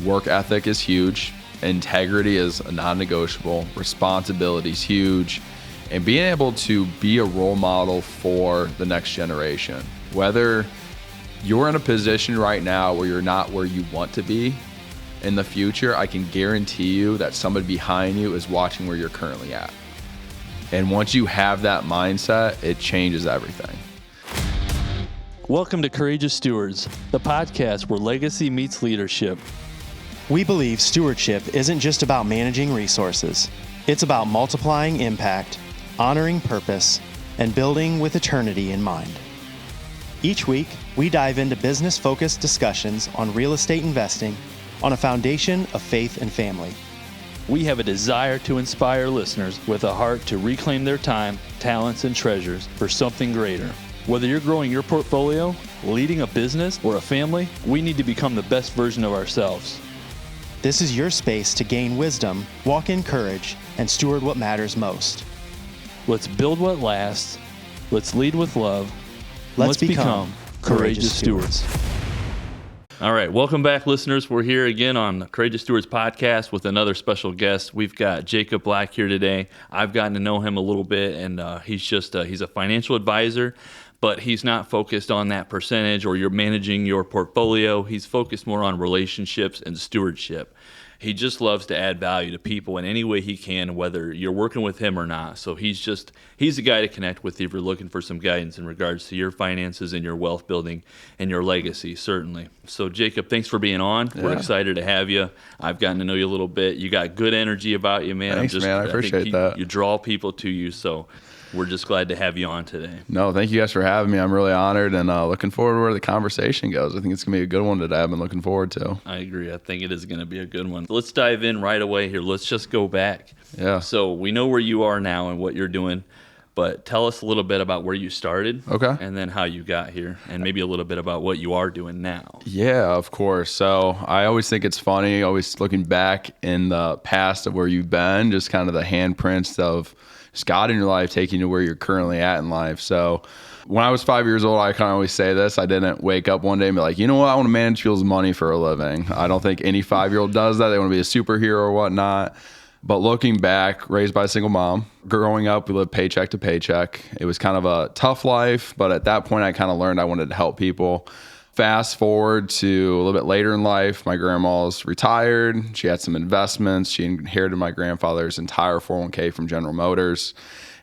Work ethic is huge. Integrity is non-negotiable. Responsibility is huge. And being able to be a role model for the next generation. Whether you're in a position right now where you're not where you want to be, in the future, I can guarantee you that somebody behind you is watching where you're currently at. And once you have that mindset, it changes everything. Welcome to Courageous Stewards, the podcast where legacy meets leadership. We believe stewardship isn't just about managing resources. It's about multiplying impact, honoring purpose, and building with eternity in mind. Each week, we dive into business-focused discussions on real estate investing on a foundation of faith and family. We have a desire to inspire listeners with a heart to reclaim their time, talents, and treasures for something greater. Whether you're growing your portfolio, leading a business, or a family, we need to become the best version of ourselves. This is your space to gain wisdom, walk in courage, and steward what matters most. Let's build what lasts. Let's lead with love. Let's become Courageous Stewards. All right, welcome back, listeners. We're here again on the Courageous Stewards podcast with another special guest. We've got Jacob Black here today. I've gotten to know him a little bit, and he's a financial advisor, but he's not focused on that percentage or you're managing your portfolio. He's focused more on relationships and stewardship. He just loves to add value to people in any way he can, whether you're working with him or not. So he's the guy to connect with if you're looking for some guidance in regards to your finances and your wealth building and your legacy, certainly. So Jacob, thanks for being on. Yeah. We're excited to have you. I've gotten to know you a little bit. You got good energy about you, man. Thanks, man. I appreciate that. You draw people to you, so we're just glad to have you on today. No, thank you guys for having me. I'm really honored and looking forward to where the conversation goes. I think it's going to be a good one today. I've been looking forward to. I agree. I think it is going to be a good one. Let's dive in right away here. Let's just go back. Yeah. So we know where you are now and what you're doing, but tell us a little bit about where you started. Okay. And then how you got here, and maybe a little bit about what you are doing now. Yeah, of course. So I always think it's funny, always looking back in the past of where you've been, just kind of the handprints of just God in your life taking you to where you're currently at in life. So when I was 5 years old, I kind of always say this. I didn't wake up one day and be like, you know what, I want to manage people's money for a living. I don't think any 5-year-old does that. They want to be a superhero or whatnot. But looking back, raised by a single mom, growing up, we lived paycheck to paycheck. It was kind of a tough life, but at that point, I kind of learned I wanted to help people. Fast forward to a little bit later in life, my grandma's retired. She had some investments. She inherited my grandfather's entire 401k from General Motors,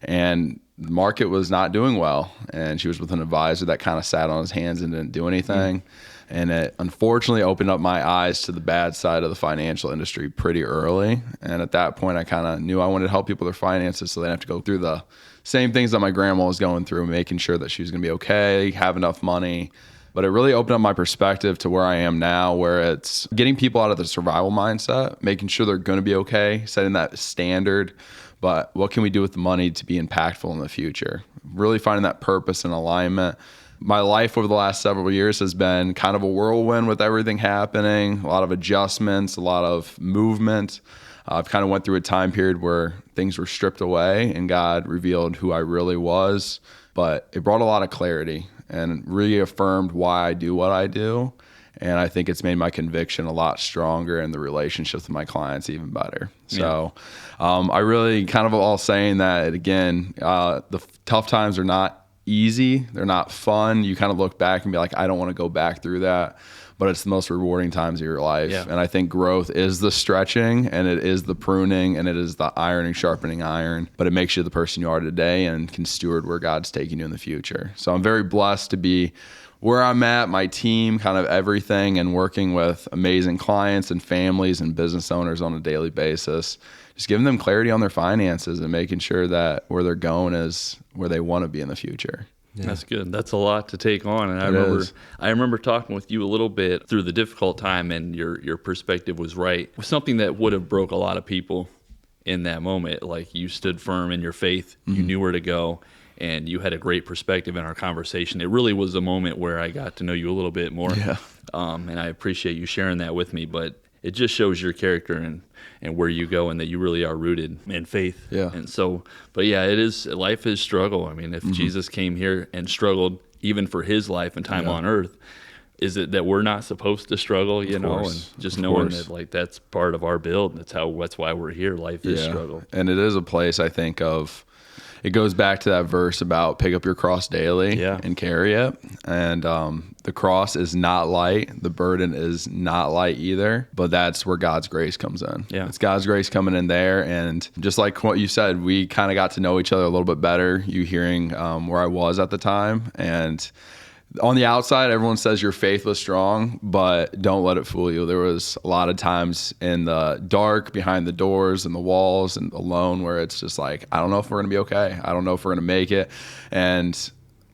and the market was not doing well. And she was with an advisor that kind of sat on his hands and didn't do anything. And it unfortunately opened up my eyes to the bad side of the financial industry pretty early. And at that point, I kind of knew I wanted to help people with their finances so they didn't have to go through the same things that my grandma was going through, making sure that she was going to be okay, have enough money. But it really opened up my perspective to where I am now, where it's getting people out of the survival mindset, making sure they're going to be okay, setting that standard. But what can we do with the money to be impactful in the future? Really finding that purpose and alignment. My life over the last several years has been kind of a whirlwind with everything happening, a lot of adjustments, a lot of movement. I've kind of went through a time period where things were stripped away and God revealed who I really was. But it brought a lot of clarity and reaffirmed why I do what I do. And I think it's made my conviction a lot stronger and the relationships with my clients even better. So I really kind of all saying that, again, the tough times are not easy. They're not fun. You kind of look back and be like, I don't want to go back through that. But it's the most rewarding times of your life. Yeah. And I think growth is the stretching, and it is the pruning, and it is the ironing, sharpening iron. But it makes you the person you are today and can steward where God's taking you in the future. So I'm very blessed to be where I'm at, my team, kind of everything, and working with amazing clients and families and business owners on a daily basis. Just giving them clarity on their finances and making sure that where they're going is where they want to be in the future. Yeah. That's good. That's a lot to take on. And I remember talking with you a little bit through the difficult time, and your perspective was right. It was something that would have broke a lot of people in that moment. Like, you stood firm in your faith, you knew where to go, and you had a great perspective in our conversation. It really was a moment where I got to know you a little bit more. Yeah. And I appreciate you sharing that with me. But it just shows your character and where you go, and that you really are rooted in faith. Yeah. And so, but yeah, life is struggle. I mean, if Jesus came here and struggled even for his life and time on earth, is it that we're not supposed to struggle, you know, and just knowing that like that's part of our build. That's why we're here. Life is struggle. And it is a place, I think, of, it goes back to that verse about pick up your cross daily and carry it. And the cross is not light. The burden is not light either. But that's where God's grace comes in. Yeah. It's God's grace coming in there. And just like what you said, we kind of got to know each other a little bit better. You hearing where I was at the time. And on the outside, everyone says your faith was strong, but don't let it fool you. There was a lot of times in the dark, behind the doors and the walls and alone, where it's just like, I don't know if we're going to be okay. I don't know if we're going to make it. And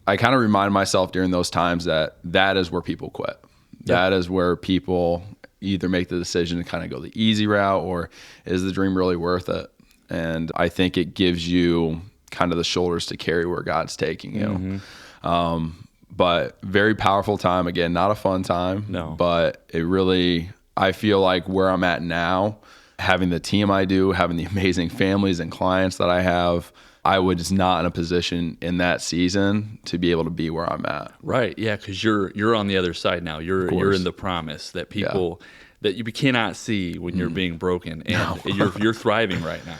I kind of remind myself during those times that is where people quit. That is where people either make the decision to kind of go the easy route, or is the dream really worth it? And I think it gives you kind of the shoulders to carry where God's taking you. But very powerful time. Again, not a fun time. No. But it really, I feel like where I'm at now, having the team I do, having the amazing families and clients that I have, I was not in a position in that season to be able to be where I'm at. Right. Yeah. Because you're on the other side now. You're in the promise that people that you cannot see when you're being broken, and you're thriving right now.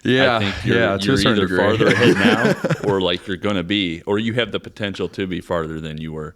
Yeah, I think you're either farther ahead now, or like you're going to be, or you have the potential to be farther than you were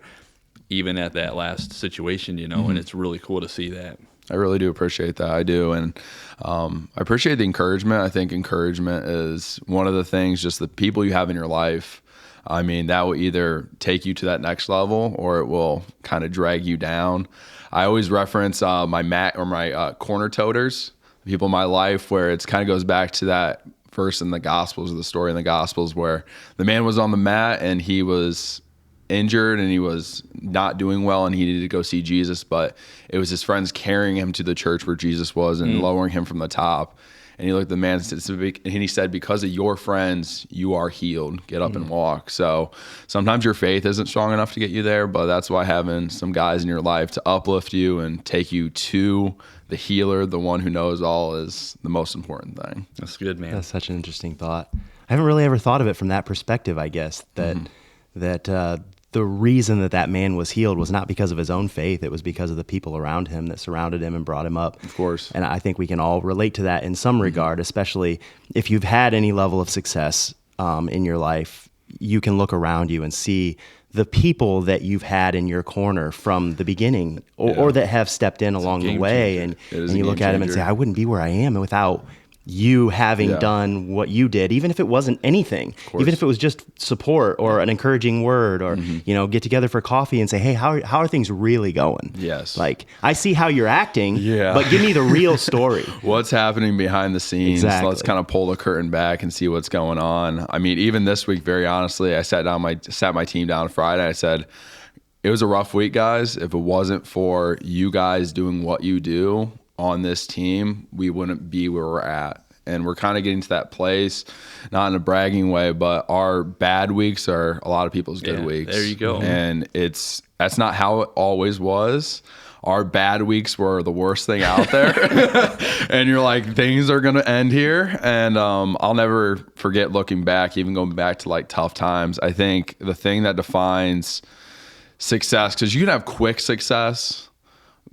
even at that last situation, you know, and it's really cool to see that. I really do appreciate that. I do. And I appreciate the encouragement. I think encouragement is one of the things, just the people you have in your life. I mean, that will either take you to that next level or it will kind of drag you down. I always reference my corner toters, people in my life, where it's kind of goes back to that verse in the Gospels, or the story in the Gospels, where the man was on the mat and he was injured and he was not doing well and he needed to go see Jesus, but it was his friends carrying him to the church where Jesus was and lowering him from the top. And he looked at the man and he said, because of your friends, you are healed. Get up and walk. So sometimes your faith isn't strong enough to get you there, but that's why having some guys in your life to uplift you and take you to the healer, the one who knows all, is the most important thing. That's good, man. That's such an interesting thought. I haven't really ever thought of it from that perspective, I guess, that the reason that man was healed was not because of his own faith. It was because of the people around him that surrounded him and brought him up. Of course. And I think we can all relate to that in some regard, especially if you've had any level of success in your life. You can look around you and see the people that you've had in your corner from the beginning, or that have stepped in along the way. And you look at them and say, I wouldn't be where I am without you having done what you did, even if it wasn't anything, even if it was just support or an encouraging word, or, get together for coffee and say, hey, how are things really going? Yes. Like, I see how you're acting, but give me the real story. What's happening behind the scenes? Exactly. Let's kind of pull the curtain back and see what's going on. I mean, even this week, very honestly, I sat my team down Friday. I said, it was a rough week, guys. If it wasn't for you guys doing what you do on this team, we wouldn't be where we're at. And we're kind of getting to that place, not in a bragging way, but our bad weeks are a lot of people's good weeks. There you go. And that's not how it always was. Our bad weeks were the worst thing out there. And you're like, things are going to end here. And I'll never forget looking back, even going back to like tough times. I think the thing that defines success, because you can have quick success,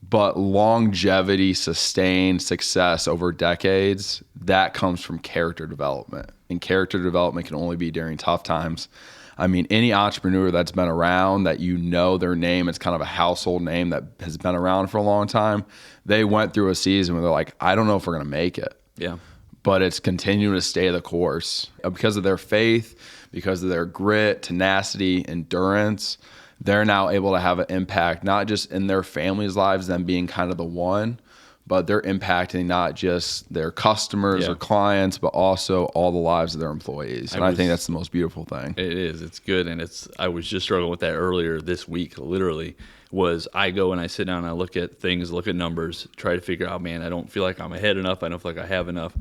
but longevity, sustained success over decades, that comes from character development. And character development can only be during tough times. I mean, any entrepreneur that's been around, that their name, it's kind of a household name that has been around for a long time, they went through a season where they're like, I don't know if we're going to make it. Yeah. But it's continuing to stay the course. Because of their faith, because of their grit, tenacity, endurance, they're now able to have an impact, not just in their families' lives, them being kind of the one, but they're impacting not just their customers or clients, but also all the lives of their employees. And I think that's the most beautiful thing. It is. It's good. And I was just struggling with that earlier this week, literally, was I go and I sit down and I look at things, look at numbers, try to figure out, man, I don't feel like I'm ahead enough. I don't feel like I have enough.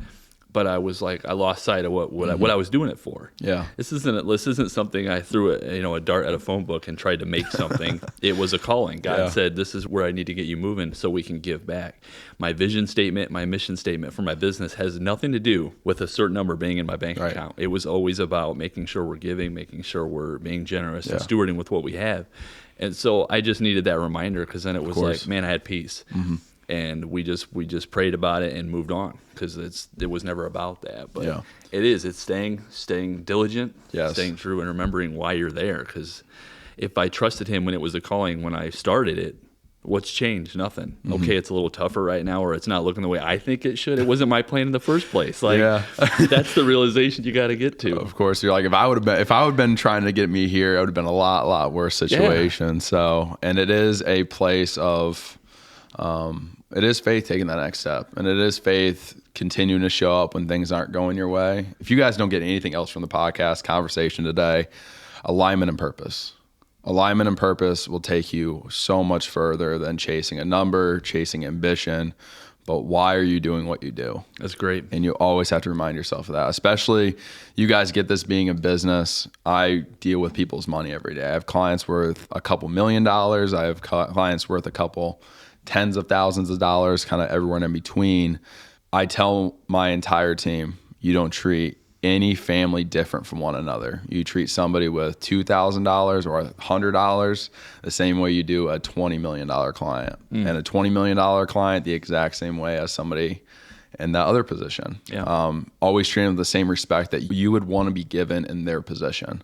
But I was like, I lost sight of what I was doing it for. Yeah, this isn't something I threw a dart at a phone book and tried to make something. It was a calling. God said, this is where I need to get you moving so we can give back. My vision statement, my mission statement for my business has nothing to do with a certain number being in my bank account. It was always about making sure we're giving, making sure we're being generous and stewarding with what we have. And so I just needed that reminder, because then it was course. like, man, I had peace. And we just prayed about it and moved on, because it was never about that. But it's staying diligent, staying true, and remembering why you're there. Because if I trusted him when it was a calling, when I started it, what's changed? Nothing. Okay, it's a little tougher right now, or it's not looking the way I think it should. It wasn't my plan in the first place. Like, that's the realization you got to get to. Of course, you're like, if I would have been trying to get me here, it would have been a lot worse situation. So, and it is a place of, it is faith taking that next step, and it is faith continuing to show up when things aren't going your way. If you guys don't get anything else from the podcast conversation today, alignment and purpose. Alignment and purpose will take you so much further than chasing a number, chasing ambition. But why are you doing what you do? That's great. And you always have to remind yourself of that. Especially, you guys get this being a business. I deal with people's money every day. I have clients worth a couple $1 million. I have clients worth a couple tens of thousands of dollars, kind of everywhere in between. I tell my entire team, you don't treat any family different from one another. You treat somebody with $2,000 or $100 the same way you do a $20 million client, and a $20 million client the exact same way as somebody in that other position. Always treat them with the same respect that you would want to be given in their position.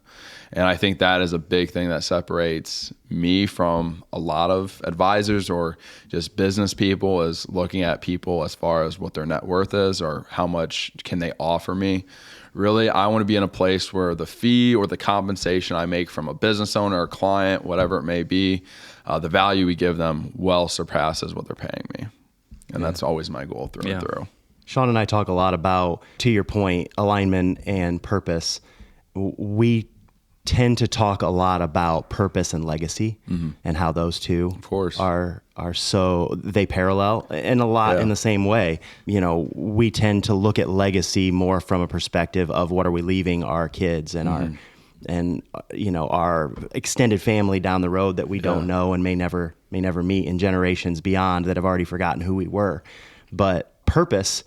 And I think that is a big thing that separates me from a lot of advisors or just business people, is looking at people as far as what their net worth is or how much can they offer me. Really, I want to be in a place where the fee or the compensation I make from a business owner or client, whatever it may be, the value we give them well surpasses what they're paying me. And that's always my goal through and through. Sean and I talk a lot about, to your point, alignment and purpose. We tend to talk a lot about purpose and legacy, and how those two of course are so, they parallel in a lot in the same way. You know, we tend to look at legacy more from a perspective of what are we leaving our kids and our extended family down the road that we don't know and may never meet in generations beyond, that have already forgotten who we were. But purpose,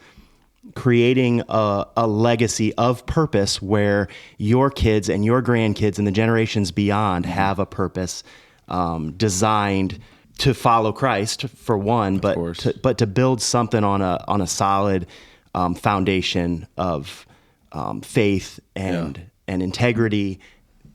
creating a legacy of purpose where your kids and your grandkids and the generations beyond have a purpose designed to follow Christ, for one, but to build something on a solid foundation of faith and integrity,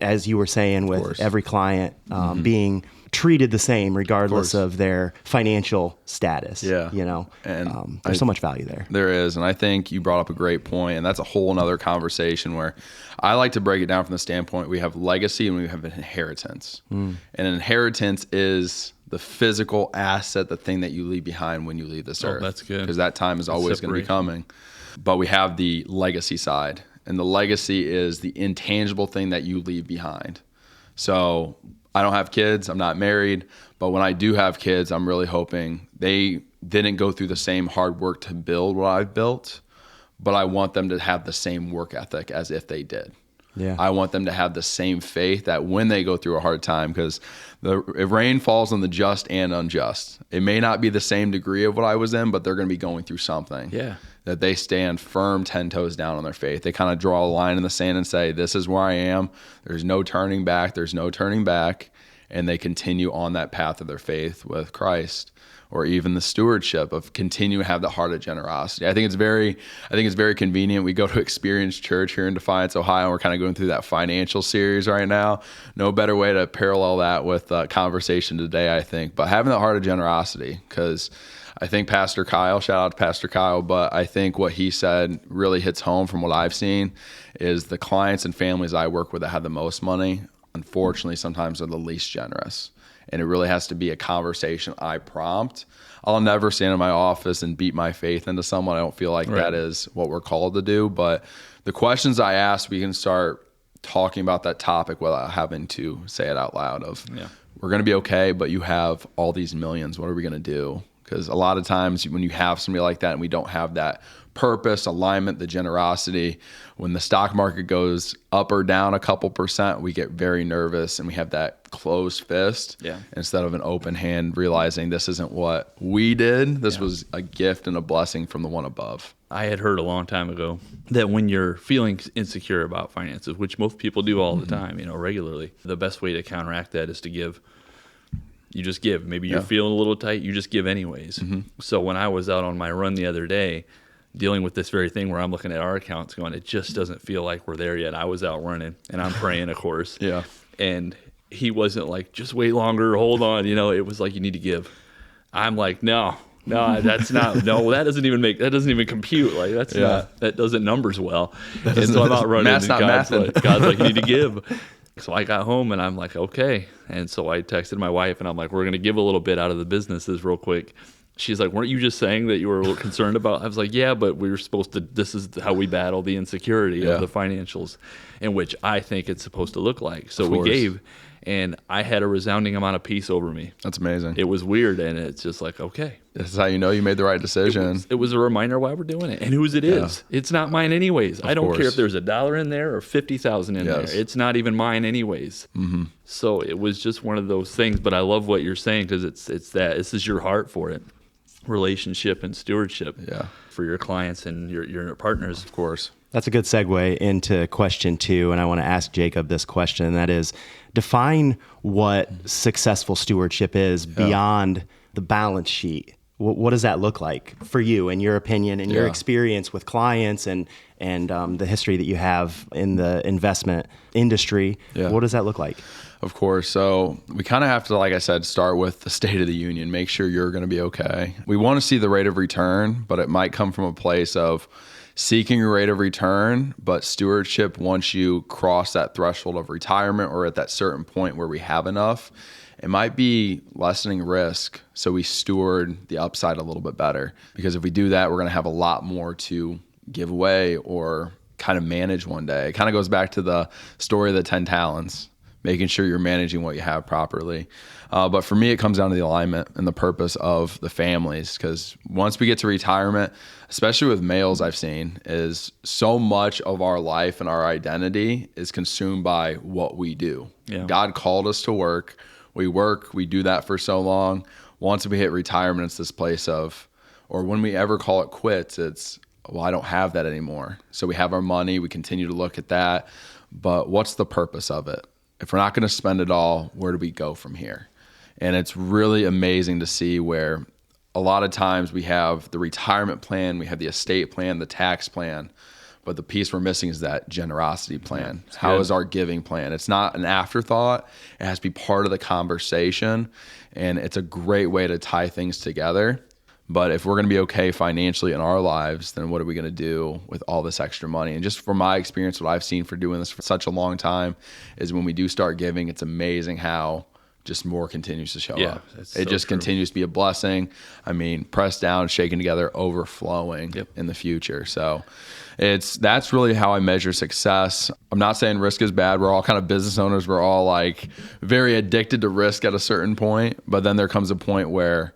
as you were saying, with every client being treated the same regardless of their financial status. You know, and there's so much value there. There is, and I think you brought up a great point, and that's a whole nother conversation where I like to break it down from the standpoint we have legacy and we have an inheritance. And an inheritance is the physical asset, the thing that you leave behind when you leave this earth. That's good. Because that time is always going to be coming. But we have the legacy side, and the legacy is the intangible thing that you leave behind. So I don't have kids, I'm not married, but when I do have kids, I'm really hoping they didn't go through the same hard work to build what I've built, but I want them to have the same work ethic as if they did. I want them to have the same faith that when they go through a hard time, because the rain falls on the just and unjust. It may not be the same degree of what I was in, but they're going to be going through something. That they stand firm, 10 toes down on their faith. They kind of draw a line in the sand and say, this is where I am. There's no turning back. There's no turning back. And they continue on that path of their faith with Christ, or even the stewardship of continue to have the heart of generosity. I think it's very convenient. We go to Experience Church here in Defiance, Ohio, and we're kind of going through that financial series right now. No better way to parallel that with conversation today, I think. But having the heart of generosity, because I think Pastor Kyle, shout out to Pastor Kyle, but I think what he said really hits home from what I've seen is the clients and families I work with that have the most money, unfortunately, sometimes are the least generous. And it really has to be a conversation I prompt. I'll never stand in my office and beat my faith into someone. I don't feel like that is what we're called to do. But the questions I ask, we can start talking about that topic without having to say it out loud of, we're going to be okay, but you have all these millions. What are we going to do? Because a lot of times when you have somebody like that and we don't have that purpose, alignment, the generosity, when the stock market goes up or down a couple percent, we get very nervous and we have that closed fist instead of an open hand, realizing this isn't what we did. This was a gift and a blessing from the one above. I had heard a long time ago that when you're feeling insecure about finances, which most people do all the time, regularly, the best way to counteract that is to give You just give. Maybe you're feeling a little tight, you just give anyways. So when I was out on my run the other day, dealing with this very thing where I'm looking at our accounts going, it just doesn't feel like we're there yet. I was out running, and I'm praying, of course. Yeah. And he wasn't like, just wait longer, hold on. It was like, you need to give. I'm like, no, that's not, no, that doesn't even compute. Like, that's not, that doesn't numbers well. And so I'm out running, Math's and not God's like, you need to give. So I got home and I'm like, okay. And so I texted my wife and I'm like, we're going to give a little bit out of the businesses real quick. She's like, weren't you just saying that you were a little concerned about? I was like, yeah, but we were supposed to, this is how we battle the insecurity of the financials, in which I think it's supposed to look like. So we gave, and I had a resounding amount of peace over me. That's amazing. It was weird, and it's just like, okay. This is how you know you made the right decision. It was a reminder why we're doing it, and whose it is. It's not mine anyways. I don't care if there's $1 in there or 50,000 in there. It's not even mine anyways. So it was just one of those things. But I love what you're saying, because it's that this is your heart for it, relationship and stewardship for your clients and your partners. Of course. That's a good segue into question 2, and I want to ask Jacob this question, and that is, define what successful stewardship is beyond the balance sheet. What does that look like for you, in your opinion, and your experience with clients and the history that you have in the investment industry? What does that look like? Of course. So we kind of have to, like I said, start with the state of the union, make sure you're going to be okay. We want to see the rate of return, but it might come from a place of seeking a rate of return, but stewardship, once you cross that threshold of retirement or at that certain point where we have enough, it might be lessening risk, so we steward the upside a little bit better. Because if we do that, we're going to have a lot more to give away or kind of manage one day. It kind of goes back to the story of the 10 talents, making sure you're managing what you have properly. But for me, it comes down to the alignment and the purpose of the families, because once we get to retirement, especially with males, I've seen is so much of our life and our identity is consumed by what we do. God called us to work. We work, we do that for so long. Once we hit retirement, it's this place of, or when we ever call it quits, it's, well, I don't have that anymore. So we have our money, we continue to look at that, but what's the purpose of it? If we're not going to spend it all, where do we go from here? And it's really amazing to see where a lot of times we have the retirement plan, we have the estate plan, the tax plan, but the piece we're missing is that generosity plan. How is our giving plan? It's not an afterthought. It has to be part of the conversation, and it's a great way to tie things together. But if we're going to be okay financially in our lives, then what are we going to do with all this extra money? And just from my experience, what I've seen for doing this for such a long time is when we do start giving, it's amazing how just more continues to show up. It just continues to be a blessing. I mean, pressed down, shaken together, overflowing in the future. So that's really how I measure success. I'm not saying risk is bad. We're all kind of business owners. We're all like very addicted to risk at a certain point. But then there comes a point where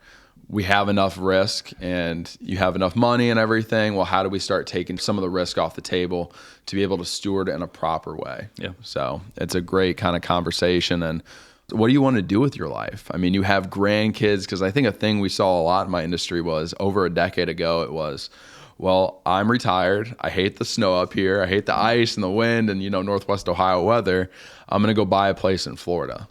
we have enough risk and you have enough money and everything. Well, how do we start taking some of the risk off the table to be able to steward it in a proper way? So it's a great kind of conversation. And what do you want to do with your life? I mean, you have grandkids, because I think a thing we saw a lot in my industry was over a decade ago, it was, well, I'm retired. I hate the snow up here. I hate the ice and the wind and, Northwest Ohio weather. I'm going to go buy a place in Florida.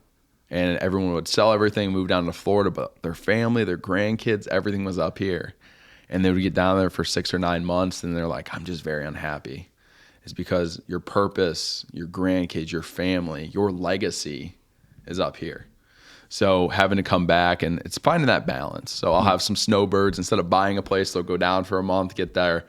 And everyone would sell everything, move down to Florida, but their family, their grandkids, everything was up here. And they would get down there for 6 or 9 months, and they're like, I'm just very unhappy. It's because your purpose, your grandkids, your family, your legacy is up here. So having to come back, and it's finding that balance. So I'll have some snowbirds. Instead of buying a place, they'll go down for a month, get their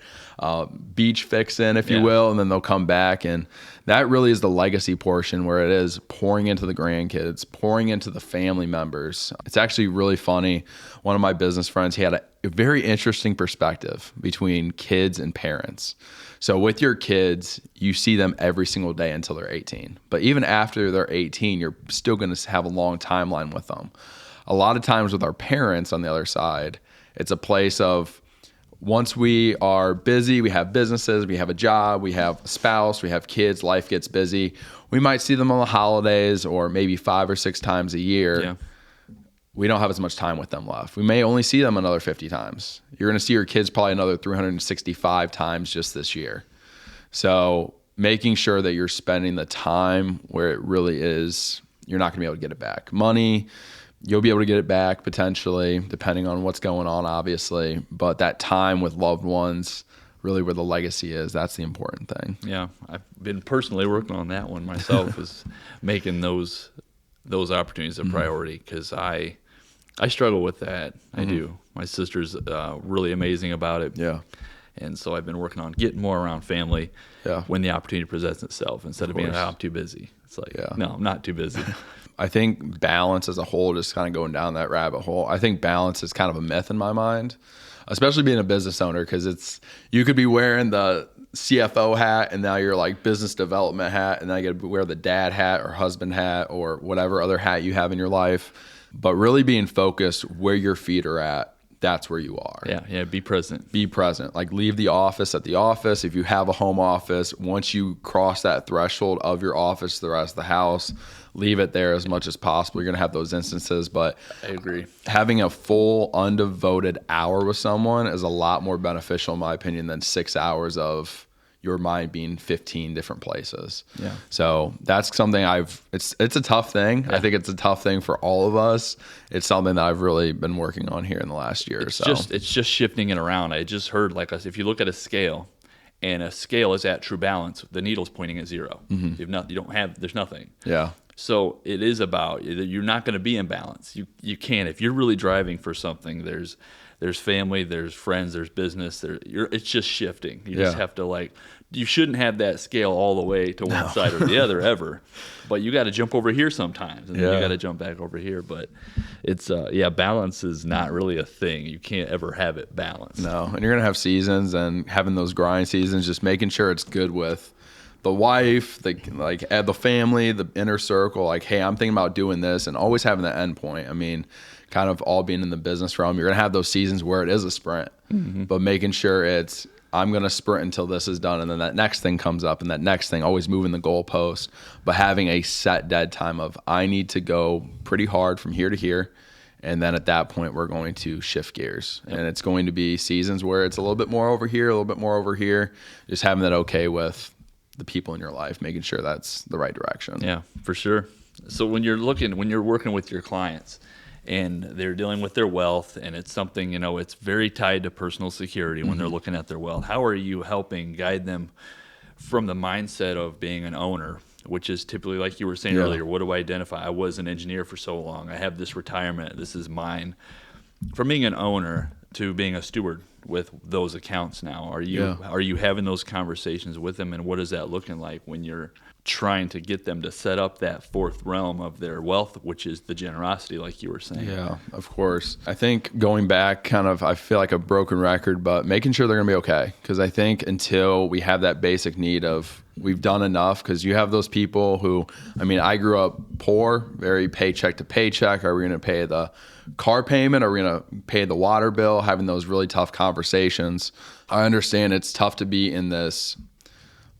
beach fix in, if you will, and then they'll come back. And that really is the legacy portion, where it is pouring into the grandkids, pouring into the family members. It's actually really funny. One of my business friends, he had a very interesting perspective between kids and parents. So with your kids, you see them every single day until they're 18. But even after they're 18, you're still going to have a long timeline with them. A lot of times with our parents on the other side, it's a place of, once we are busy, we have businesses, we have a job, we have a spouse, we have kids, life gets busy. We might see them on the holidays or maybe 5 or 6 times a year. We don't have as much time with them left. We may only see them another 50 times. You're going to see your kids probably another 365 times just this year. So making sure that you're spending the time where it really is, you're not going to be able to get it back. Money, you'll be able to get it back potentially, depending on what's going on, obviously. But that time with loved ones, really where the legacy is, that's the important thing. Yeah, I've been personally working on that one myself, is making those opportunities a priority, because I struggle with that. I do. My sister's really amazing about it. Yeah. And so I've been working on getting more around family when the opportunity presents itself, instead of being, oh, I'm too busy. It's like, no, I'm not too busy. I think balance as a whole, just kind of going down that rabbit hole, I think balance is kind of a myth in my mind, especially being a business owner, because you could be wearing the CFO hat and now you're like business development hat, and now you got to wear the dad hat or husband hat or whatever other hat you have in your life. But really being focused where your feet are at, that's where you are. Yeah, be present. Be present. Like, leave the office at the office. If you have a home office, once you cross that threshold of your office to the rest of the house, leave it there as much as possible. You're going to have those instances, but I agree. Having a full undevoted hour with someone is a lot more beneficial, in my opinion, than 6 hours of your mind being 15 different places. Yeah. So that's something it's a tough thing. Yeah. I think it's a tough thing for all of us. It's something that I've really been working on here in the last year or so. It's just shifting it around. I just heard, like, if you look at a scale, and a scale is at true balance, the needle's pointing at zero. There's nothing. Yeah. So it is about, you're not going to be in balance. You can't. If you're really driving for something, there's family, there's friends, there's business. It's just shifting. You just have to, you shouldn't have that scale all the way to one side or the other ever. But you got to jump over here sometimes, and then you got to jump back over here. But it's balance is not really a thing. You can't ever have it balanced. No, and you're gonna have seasons, and having those grind seasons, just making sure it's good with the wife, the family, the inner circle. Like, hey, I'm thinking about doing this, and always having the end point. I mean, kind of all being in the business realm, you're gonna have those seasons where it is a sprint, but making sure I'm going to sprint until this is done, and then that next thing comes up, and that next thing, always moving the goalpost, but having a set dead time of, I need to go pretty hard from here to here, and then at that point, we're going to shift gears. Yep. And it's going to be seasons where it's a little bit more over here, a little bit more over here, just having that okay with the people in your life, making sure that's the right direction. Yeah, for sure. So when you're working with your clients, and they're dealing with their wealth, and it's something, it's very tied to personal security when they're looking at their wealth. How are you helping guide them from the mindset of being an owner, which is typically, like you were saying earlier, what do I identify? I was an engineer for so long. I have this retirement. This is mine. From being an owner to being a steward with those accounts now, are you having those conversations with them, and what is that looking like when you're trying to get them to set up that fourth realm of their wealth, which is the generosity, like you were saying? Yeah, of course. I think going back, I feel like a broken record, but making sure they're going to be okay. Because I think until we have that basic need of, we've done enough, because you have those people who, I grew up poor, very paycheck to paycheck. Are we going to pay the car payment? Are we going to pay the water bill? Having those really tough conversations. I understand it's tough to be in this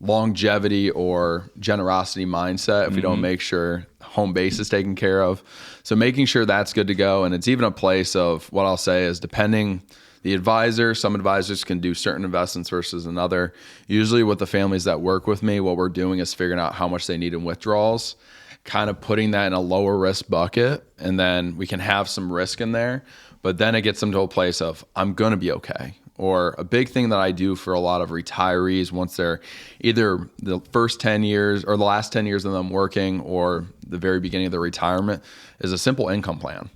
longevity or generosity mindset if we don't make sure home base is taken care of. So making sure that's good to go. And it's even a place of, what I'll say is, depending the advisor, some advisors can do certain investments versus another. Usually with the families that work with me, what we're doing is figuring out how much they need in withdrawals, kind of putting that in a lower risk bucket, and then we can have some risk in there. But then it gets them to a place of, I'm going to be okay. Or a big thing that I do for a lot of retirees, once they're either the first 10 years or the last 10 years of them working, or the very beginning of their retirement, is a simple income plan.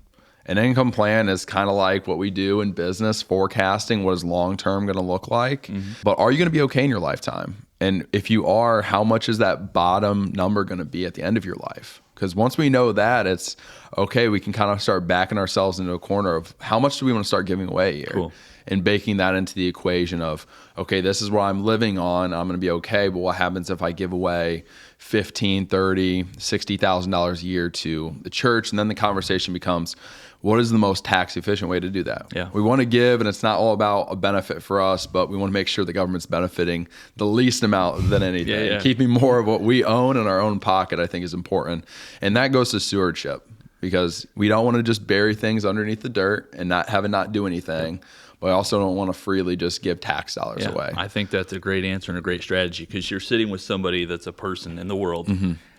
An income plan is kind of like what we do in business, forecasting what is long-term going to look like. But are you going to be okay in your lifetime? And if you are, how much is that bottom number going to be at the end of your life? Because once we know that, it's okay, we can kind of start backing ourselves into a corner of, how much do we want to start giving away a year? Cool. And baking that into the equation of, okay, this is what I'm living on, I'm going to be okay, but what happens if I give away $15,000, $30,000, $60,000 a year to the church? And then the conversation becomes, what is the most tax efficient way to do that? Yeah. We want to give, and it's not all about a benefit for us, but we want to make sure the government's benefiting the least amount than anything. Keeping more of what we own in our own pocket, I think, is important. And that goes to stewardship, because we don't want to just bury things underneath the dirt and not do anything. But I also don't want to freely just give tax dollars away. I think that's a great answer and a great strategy, because you're sitting with somebody that's a person in the world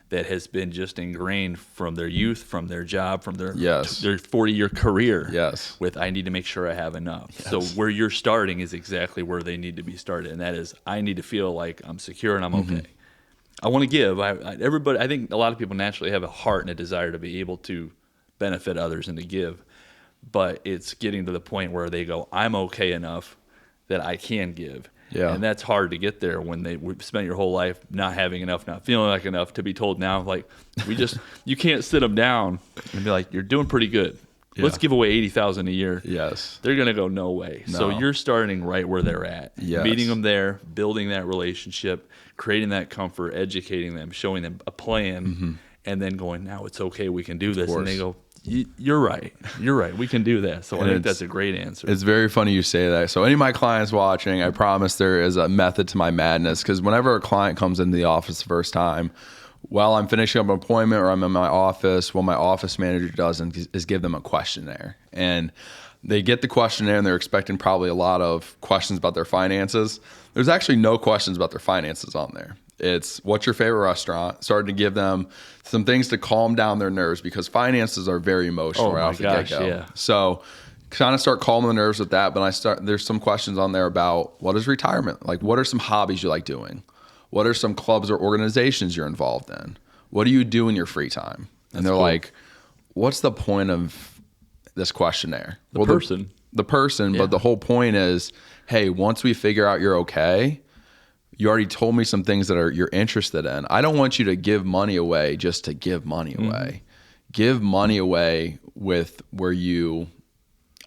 that has been just ingrained from their youth, from their job, from their Yes. their 40-year career. Yes. With I need to make sure I have enough. Yes. So where you're starting is exactly where they need to be started, and that is I need to feel like I'm secure and I'm okay. I want to give. Everybody. I think a lot of people naturally have a heart and a desire to be able to benefit others and to give, but it's getting to the point where they go, I'm okay enough that I can give. Yeah. And that's hard to get there when they spent your whole life not having enough, not feeling like enough, to be told now, like, you can't sit them down and be like, you're doing pretty good. Yeah. Let's give away $80,000 a year. Yes. They're going to go, no way. No. So you're starting right where they're at, Yes. meeting them there, building that relationship, creating that comfort, educating them, showing them a plan, and then going, now it's okay, we can do this. And they go, you're right. We can do that. So I think that's a great answer. It's very funny you say that. So any of my clients watching, I promise there is a method to my madness, because whenever a client comes into the office the first time, while I'm finishing up an appointment or I'm in my office, what my office manager does is give them a questionnaire. And they get the questionnaire and they're expecting probably a lot of questions about their finances. There's actually no questions about their finances on there. It's what's your favorite restaurant, starting to give them some things to calm down their nerves, because finances are very emotional right off the get-go. Yeah. So kind of start calming the nerves with that. But there's some questions on there about what is retirement? Like, what are some hobbies you like doing? What are some clubs or organizations you're involved in? What do you do in your free time? And they're like, what's the point of this questionnaire? The person, yeah. But the whole point is, hey, once we figure out you're okay, you already told me some things that you're interested in. I don't want you to give money away just to give money away. Give money away with where you,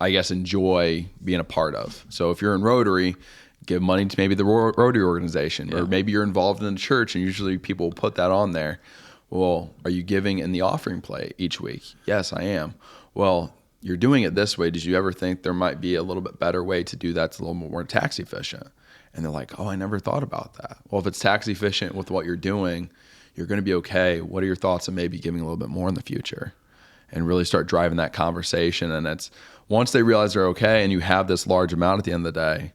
I guess, enjoy being a part of. So if you're in Rotary, give money to maybe the Rotary organization, or maybe you're involved in the church, and usually people will put that on there. Well, are you giving in the offering plate each week? Yes, I am. Well, you're doing it this way. Did you ever think there might be a little bit better way to do that's a little more tax efficient? And they're like, oh, I never thought about that. Well, if it's tax efficient with what you're doing, you're going to be okay. What are your thoughts on maybe giving a little bit more in the future? And really start driving that conversation. And it's once they realize they're okay and you have this large amount at the end of the day,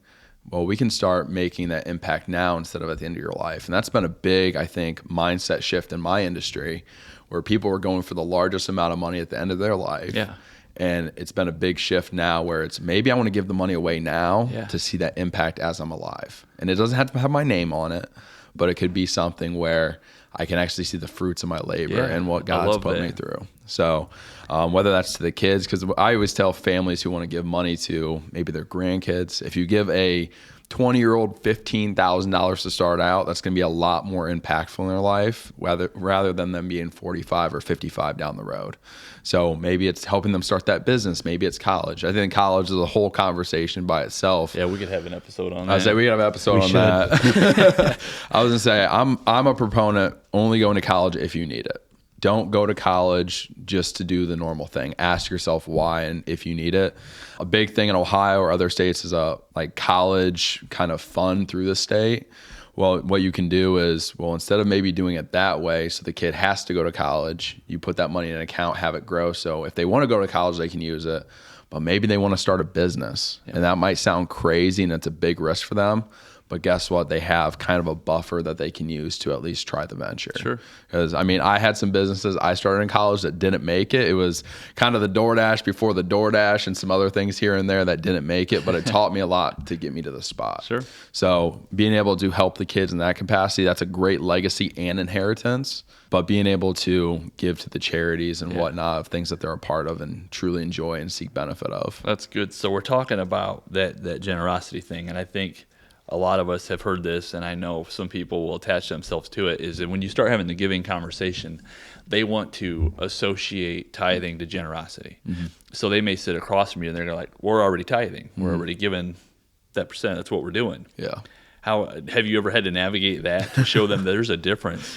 well, we can start making that impact now instead of at the end of your life. And that's been a big, I think, mindset shift in my industry, where people are going for the largest amount of money at the end of their life. Yeah. And it's been a big shift now where it's maybe I want to give the money away now to see that impact as I'm alive. And it doesn't have to have my name on it, but it could be something where I can actually see the fruits of my labor and what God's put me through. So whether that's to the kids, because I always tell families who want to give money to maybe their grandkids, if you give a 20-year-old $15,000 to start out, that's going to be a lot more impactful in their life rather than them being 45 or 55 down the road. So maybe it's helping them start that business. Maybe it's college. I think college is a whole conversation by itself. Yeah, we could have an episode on that. I say we could have an episode on that. I was going to say, I'm a proponent only going to college if you need it. Don't go to college just to do the normal thing. Ask yourself why and if you need it. A big thing in Ohio or other states is a college kind of fund through the state. Well, what you can do is, instead of maybe doing it that way, so the kid has to go to college, you put that money in an account, have it grow. So if they want to go to college, they can use it. But maybe they want to start a business. And that might sound crazy and it's a big risk for them. But guess what? They have kind of a buffer that they can use to at least try the venture. Sure. Because, I had some businesses I started in college that didn't make it. It was kind of the DoorDash before the DoorDash and some other things here and there that didn't make it. But it taught me a lot to get me to the spot. Sure. So being able to help the kids in that capacity, that's a great legacy and inheritance. But being able to give to the charities and whatnot of things that they're a part of and truly enjoy and seek benefit of. That's good. So we're talking about that generosity thing. And I think a lot of us have heard this, and I know some people will attach themselves to it, is that when you start having the giving conversation, they want to associate tithing to generosity. Mm-hmm. So they may sit across from you and they're like, we're already tithing. We're already giving that percent. That's what we're doing. Yeah. How have you ever had to navigate that to show them there's a difference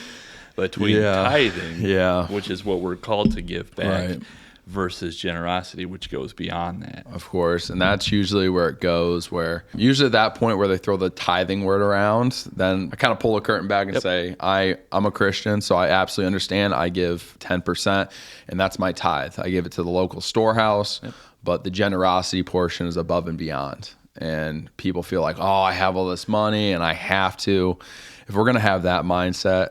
between tithing, which is what we're called to give back, versus generosity, which goes beyond that. Of course. And that's usually where it goes, where usually at that point where they throw the tithing word around, then I kind of pull the curtain back and say, I'm a Christian, so I absolutely understand. I give 10%, and that's my tithe. I give it to the local storehouse, but the generosity portion is above and beyond. And people feel like, I have all this money and I have to. If we're going to have that mindset,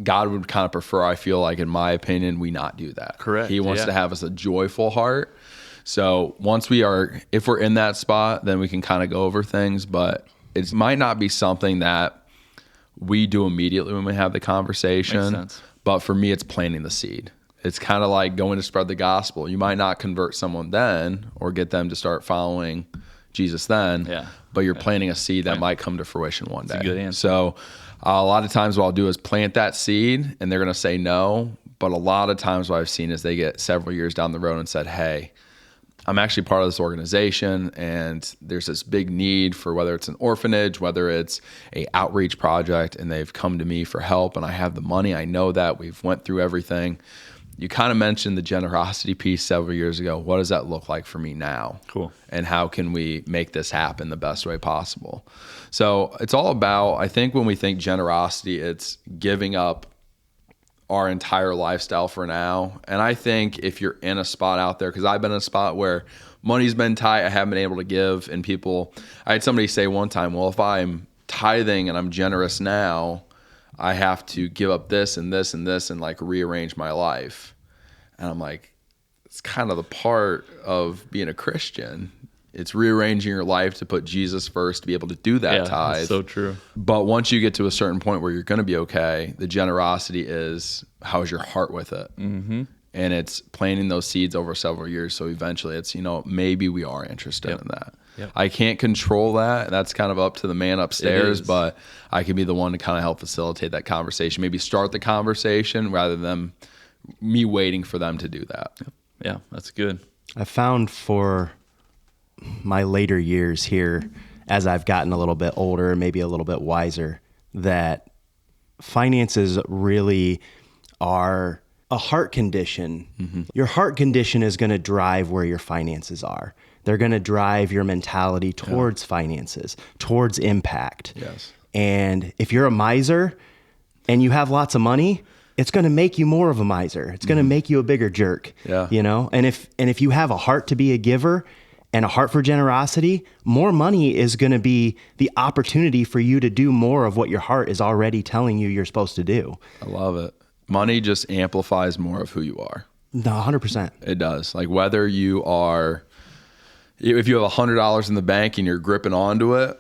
God would kind of prefer, I feel like, in my opinion, we not do that. Correct. He wants to have us a joyful heart. So if we're in that spot, then we can kind of go over things, but it might not be something that we do immediately when we have the conversation. Makes sense. But for me, it's planting the seed. It's kind of like going to spread the gospel. You might not convert someone then or get them to start following Jesus then, but you're planting a seed that might come to fruition one day. That's a good answer. So a lot of times what I'll do is plant that seed and they're going to say no. But a lot of times what I've seen is they get several years down the road and said, hey, I'm actually part of this organization and there's this big need for whether it's an orphanage, whether it's a outreach project, and they've come to me for help and I have the money. I know that we've went through everything. You kind of mentioned the generosity piece several years ago. What does that look like for me now? Cool. And how can we make this happen the best way possible? So it's all about, I think when we think generosity, it's giving up our entire lifestyle for now. And I think if you're in a spot out there, because I've been in a spot where money's been tight, I haven't been able to give, and I had somebody say one time, well, if I'm tithing and I'm generous now, I have to give up this and this and this and like rearrange my life. And I'm like, it's kind of the part of being a Christian. It's rearranging your life to put Jesus first, to be able to do that tithe. That's so true. But once you get to a certain point where you're going to be okay, the generosity is, how's your heart with it? Mm-hmm. And it's planting those seeds over several years. So eventually it's, maybe we are interested in that. Yep. I can't control that. That's kind of up to the man upstairs, but I can be the one to kind of help facilitate that conversation. Maybe start the conversation rather than me waiting for them to do that. Yeah, that's good. I found for my later years here, as I've gotten a little bit older, maybe a little bit wiser, that finances really are a heart condition. Mm-hmm. Your heart condition is going to drive where your finances are. They're going to drive your mentality towards finances, towards impact. Yes. And if you're a miser and you have lots of money, it's going to make you more of a miser. It's going to make you a bigger jerk. Yeah. And if you have a heart to be a giver and a heart for generosity, more money is going to be the opportunity for you to do more of what your heart is already telling you you're supposed to do. I love it. Money just amplifies more of who you are. No, 100%. It does. Like whether if you have $100 in the bank and you're gripping onto it,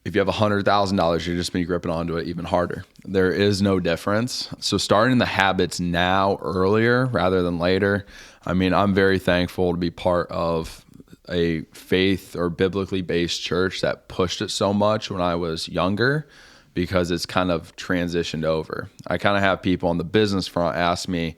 if you have $100,000, you're just going to be gripping onto it even harder. There is no difference. So starting the habits now earlier rather than later. I mean, I'm very thankful to be part of a faith or biblically based church that pushed it so much when I was younger, because it's kind of transitioned over. I kind of have people on the business front ask me,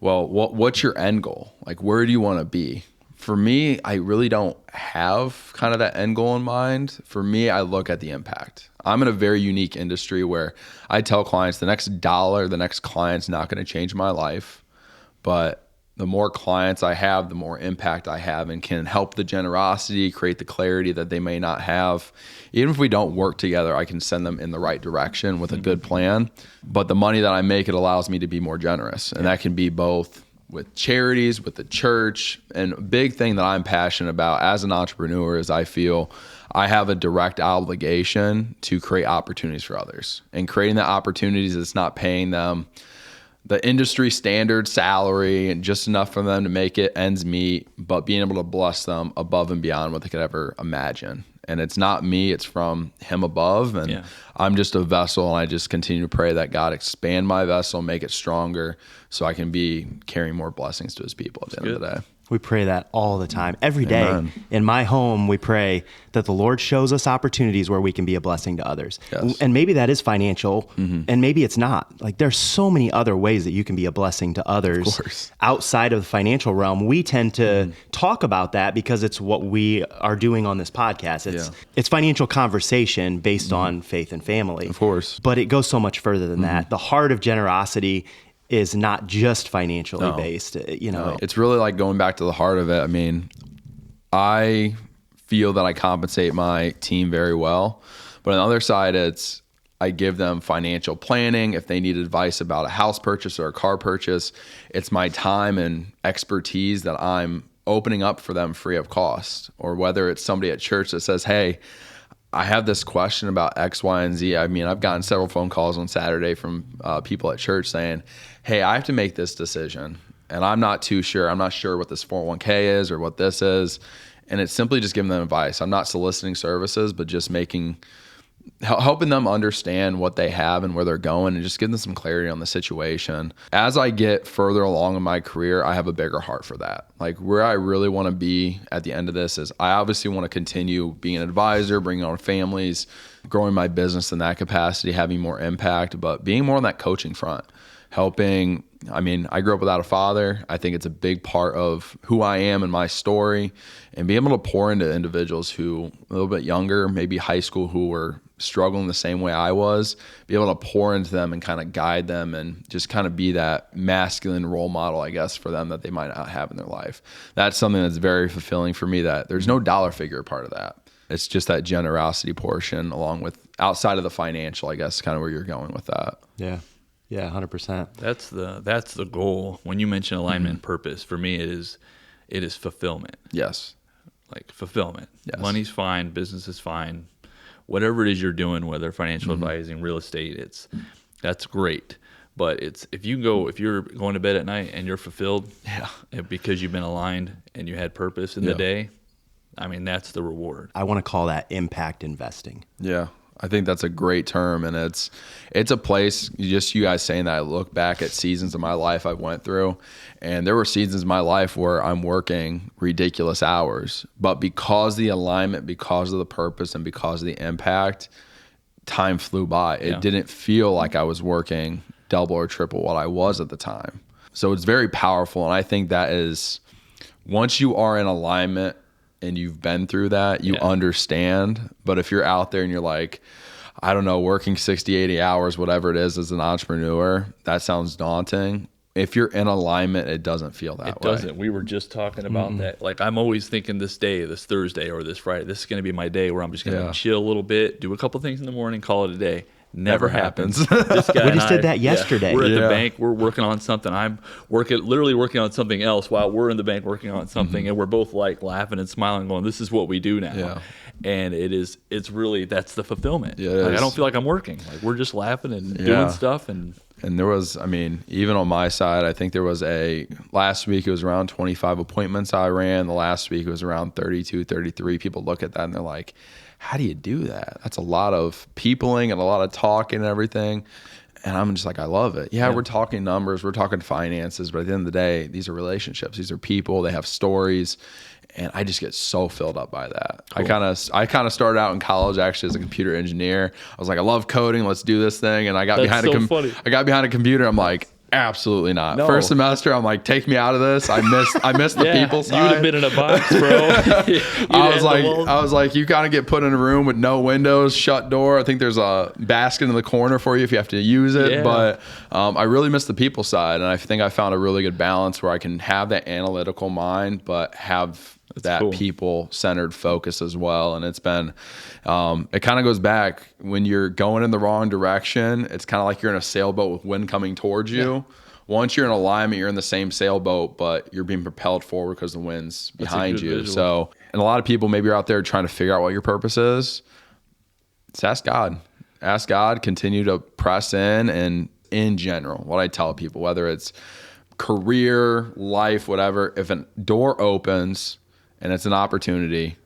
well, what's your end goal? Like, where do you want to be? For me, I really don't have kind of that end goal in mind. For me, I look at the impact. I'm in a very unique industry where I tell clients the next client's not going to change my life, but the more clients I have, the more impact I have, and can help the generosity, create the clarity that they may not have. Even if we don't work together, I can send them in the right direction with a good plan. But the money that I make, it allows me to be more generous. And that can be both with charities, with the church. And a big thing that I'm passionate about as an entrepreneur is I feel I have a direct obligation to create opportunities for others. And creating the opportunities, it's not paying them the industry standard salary and just enough for them to make it ends meet, but being able to bless them above and beyond what they could ever imagine. And it's not me, it's from him above. And I'm just a vessel, and I just continue to pray that God expand my vessel, make it stronger, so I can be carrying more blessings to his people at the end of the day. We pray that all the time. Every day. Amen. In my home, we pray that the Lord shows us opportunities where we can be a blessing to others. Yes. And maybe that is financial, and maybe it's not. Like, there's so many other ways that you can be a blessing to others outside of the financial realm. We tend to talk about that because it's what we are doing on this podcast. It's financial conversation based on faith and family. Of course. But it goes so much further than that. The heart of generosity is not just financially based, No. It's really like going back to the heart of it. I mean, I feel that I compensate my team very well, but on the other side, it's I give them financial planning. If they need advice about a house purchase or a car purchase, it's my time and expertise that I'm opening up for them free of cost. Or whether it's somebody at church that says, hey, I have this question about X, Y, and Z. I mean, I've gotten several phone calls on Saturday from people at church saying, hey, I have to make this decision, and I'm not too sure. I'm not sure what this 401k is or what this is. And it's simply just giving them advice. I'm not soliciting services, but just helping them understand what they have and where they're going, and just giving them some clarity on the situation. As I get further along in my career, I have a bigger heart for that. Like, where I really want to be at the end of this is I obviously want to continue being an advisor, bringing on families, growing my business in that capacity, having more impact, but being more on that coaching front, helping. I mean, I grew up without a father. I think it's a big part of who I am and my story, and being able to pour into individuals who a little bit younger, maybe high school, who were struggling the same way I was, be able to pour into them and kind of guide them and just kind of be that masculine role model, I guess, for them that they might not have in their life. That's something that's very fulfilling for me, that there's no dollar figure part of that. It's just that generosity portion, along with outside of the financial, I guess, kind of where you're going with that. Yeah. Yeah, 100%. That's the goal. When you mention alignment and purpose, for me it is fulfillment. Yes. Like fulfillment. Yes. Money's fine, business is fine. Whatever it is you're doing, whether financial advising, real estate, that's great. But if you're going to bed at night and you're fulfilled, because you've been aligned and you had purpose in the day, I mean, that's the reward. I want to call that impact investing. Yeah. I think that's a great term, and it's a place, just you guys saying that, I look back at seasons of my life I've went through, and there were seasons in my life where I'm working ridiculous hours, but because the alignment, because of the purpose, and because of the impact, time flew by. It didn't feel like I was working double or triple what I was at the time. So it's very powerful, and I think that is, once you are in alignment and you've been through that, you understand. But if you're out there and you're like, I don't know, working 60, 80 hours, whatever it is, as an entrepreneur, that sounds daunting. If you're in alignment, it doesn't feel that way. It doesn't. We were just talking about that. Like, I'm always thinking this Thursday or this Friday, this is going to be my day where I'm just going to chill a little bit, do a couple things in the morning, call it a day. Never happens. This guy we just did that yesterday. We're at the bank. We're working on something. I'm literally working on something else while we're in the bank working on something, and we're both like laughing and smiling, going, "This is what we do now." Yeah. And it's really, that's the fulfillment. Yeah, like, I don't feel like I'm working. Like, we're just laughing and doing stuff. And there was, I mean, even on my side, I think there was last week it was around 25 appointments I ran. The last week it was around 32, 33. People look at that and they're like, how do you do that? That's a lot of peopling and a lot of talking and everything. And I'm just like, I love it. Yeah, we're talking numbers, we're talking finances, but at the end of the day, these are relationships. These are people. They have stories. And I just get so filled up by that. Cool. I kind of started out in college actually as a computer engineer. I was like, I love coding. Let's do this thing. And I got behind a computer. I'm like, absolutely not. No. First semester, I'm like, take me out of this. I missed the people side. You would have been in a box, bro. I was like, you kind of get put in a room with no windows, shut door. I think there's a basket in the corner for you if you have to use it. Yeah. But I really miss the people side, and I think I found a really good balance where I can have that analytical mind, but have that people-centered focus as well. And it's been, it kind of goes back when you're going in the wrong direction. It's kind of like you're in a sailboat with wind coming towards you. Yeah. Once you're in alignment, you're in the same sailboat, but you're being propelled forward because the wind's behind you. Visual. So, and a lot of people maybe are out there trying to figure out what your purpose is. Just ask God. Ask God, continue to press in, and in general, what I tell people, whether it's career, life, whatever, if a door opens and it's an opportunity,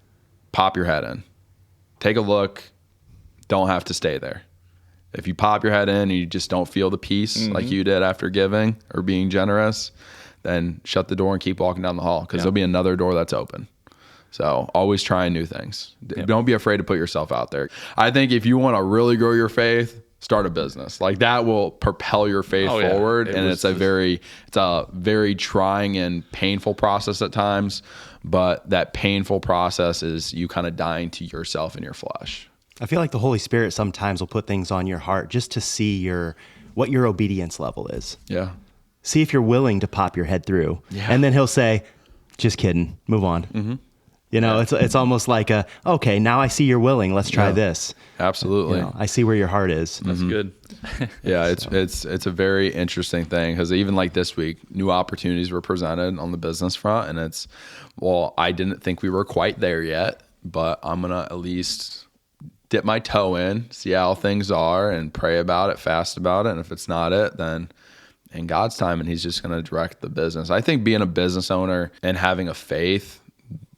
pop your head in. Take a look. Don't have to stay there. If you pop your head in and you just don't feel the peace like you did after giving or being generous, then shut the door and keep walking down the hall, because there'll be another door that's open. So always trying new things. Don't be afraid to put yourself out there. I think if you want to really grow your faith, start a business. Like, that will propel your faith forward. It's a very trying and painful process at times, but that painful process is you kind of dying to yourself and your flesh. I feel like the Holy Spirit sometimes will put things on your heart just to see what your obedience level is. Yeah. See if you're willing to pop your head through. Yeah. And then he'll say, just kidding, move on. Mm-hmm. You know, it's almost like okay, now I see you're willing. Let's try this. Absolutely. I see where your heart is. That's good. Yeah, it's a very interesting thing, because even like this week, new opportunities were presented on the business front, and I didn't think we were quite there yet, but I'm gonna at least dip my toe in, see how things are, and pray about it, fast about it. And if it's not it, then in God's time, and he's just going to direct the business. I think being a business owner and having a faith,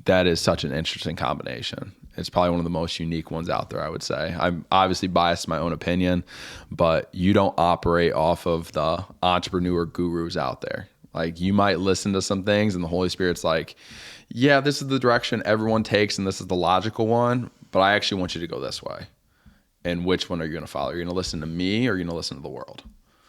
that is such an interesting combination. It's probably one of the most unique ones out there, I would say. I'm obviously biased in my own opinion, but you don't operate off of the entrepreneur gurus out there. Like, you might listen to some things and the Holy Spirit's like, yeah, this is the direction everyone takes and this is the logical one, but I actually want you to go this way. And which one are you going to follow? Are you going to listen to me or are you going to listen to the world?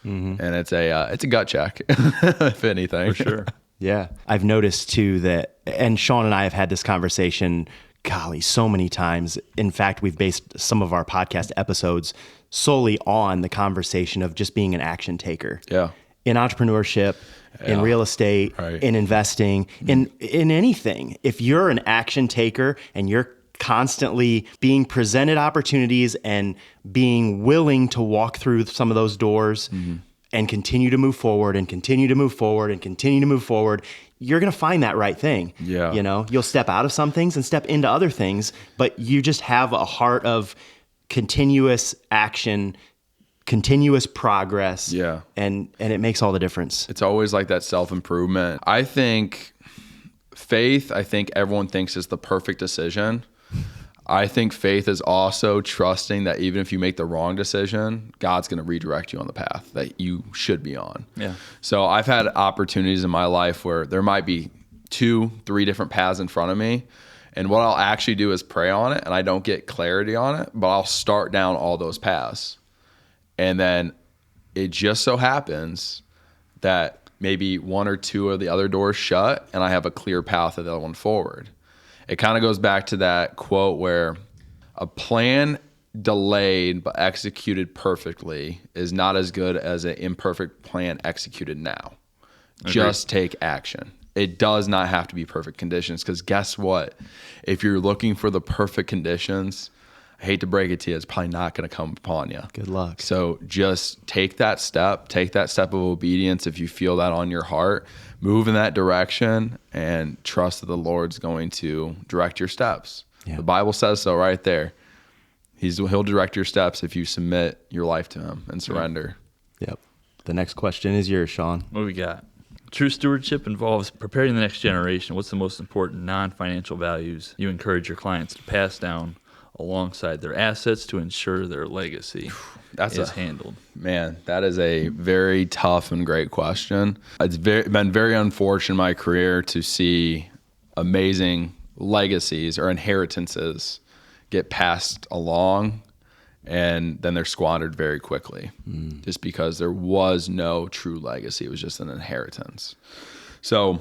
And it's a gut check, if anything. For sure. Yeah. I've noticed too that, and Sean and I have had this conversation, golly, so many times. In fact, we've based some of our podcast episodes solely on the conversation of just being an action taker. Yeah. In entrepreneurship, in real estate, Right. in investing, in anything. If you're an action taker and you're constantly being presented opportunities and being willing to walk through some of those doors and continue to move forward and continue to move forward and continue to move forward, you're going to find that right thing. Yeah. You know, you'll step out of some things and step into other things, but you just have a heart of continuous action, continuous progress. Yeah. And it makes all the difference. It's always like that self-improvement. I think faith, everyone thinks is the perfect decision. I think faith is also trusting that even if you make the wrong decision, God's going to redirect you on the path that you should be on. Yeah. So I've had opportunities in my life where there might be 2-3 different paths in front of me. And what I'll actually do is pray on it, and I don't get clarity on it, but I'll start down all those paths. And then it just so happens that maybe 1 or 2 of the other doors shut, and I have a clear path of the other one forward. It kind of goes back to that quote where a plan delayed but executed perfectly is not as good as an imperfect plan executed now. Just take action. It does not have to be perfect conditions, because guess what? If you're looking for the perfect conditions, I hate to break it to you, it's probably not going to come upon you. Good luck. So just take that step of obedience. If you feel that on your heart, move in that direction and trust that the Lord's going to direct your steps. Yeah. The Bible says so right there. He'll direct your steps if you submit your life to him and surrender. Yep. The next question is yours, Sean. What do we got? True stewardship involves preparing the next generation. What's the most important non-financial values you encourage your clients to pass down alongside their assets to ensure their legacy is handled? Man, that is a very tough and great question. It's been very unfortunate in my career to see amazing legacies or inheritances get passed along and then they're squandered very quickly just because there was no true legacy. It was just an inheritance. So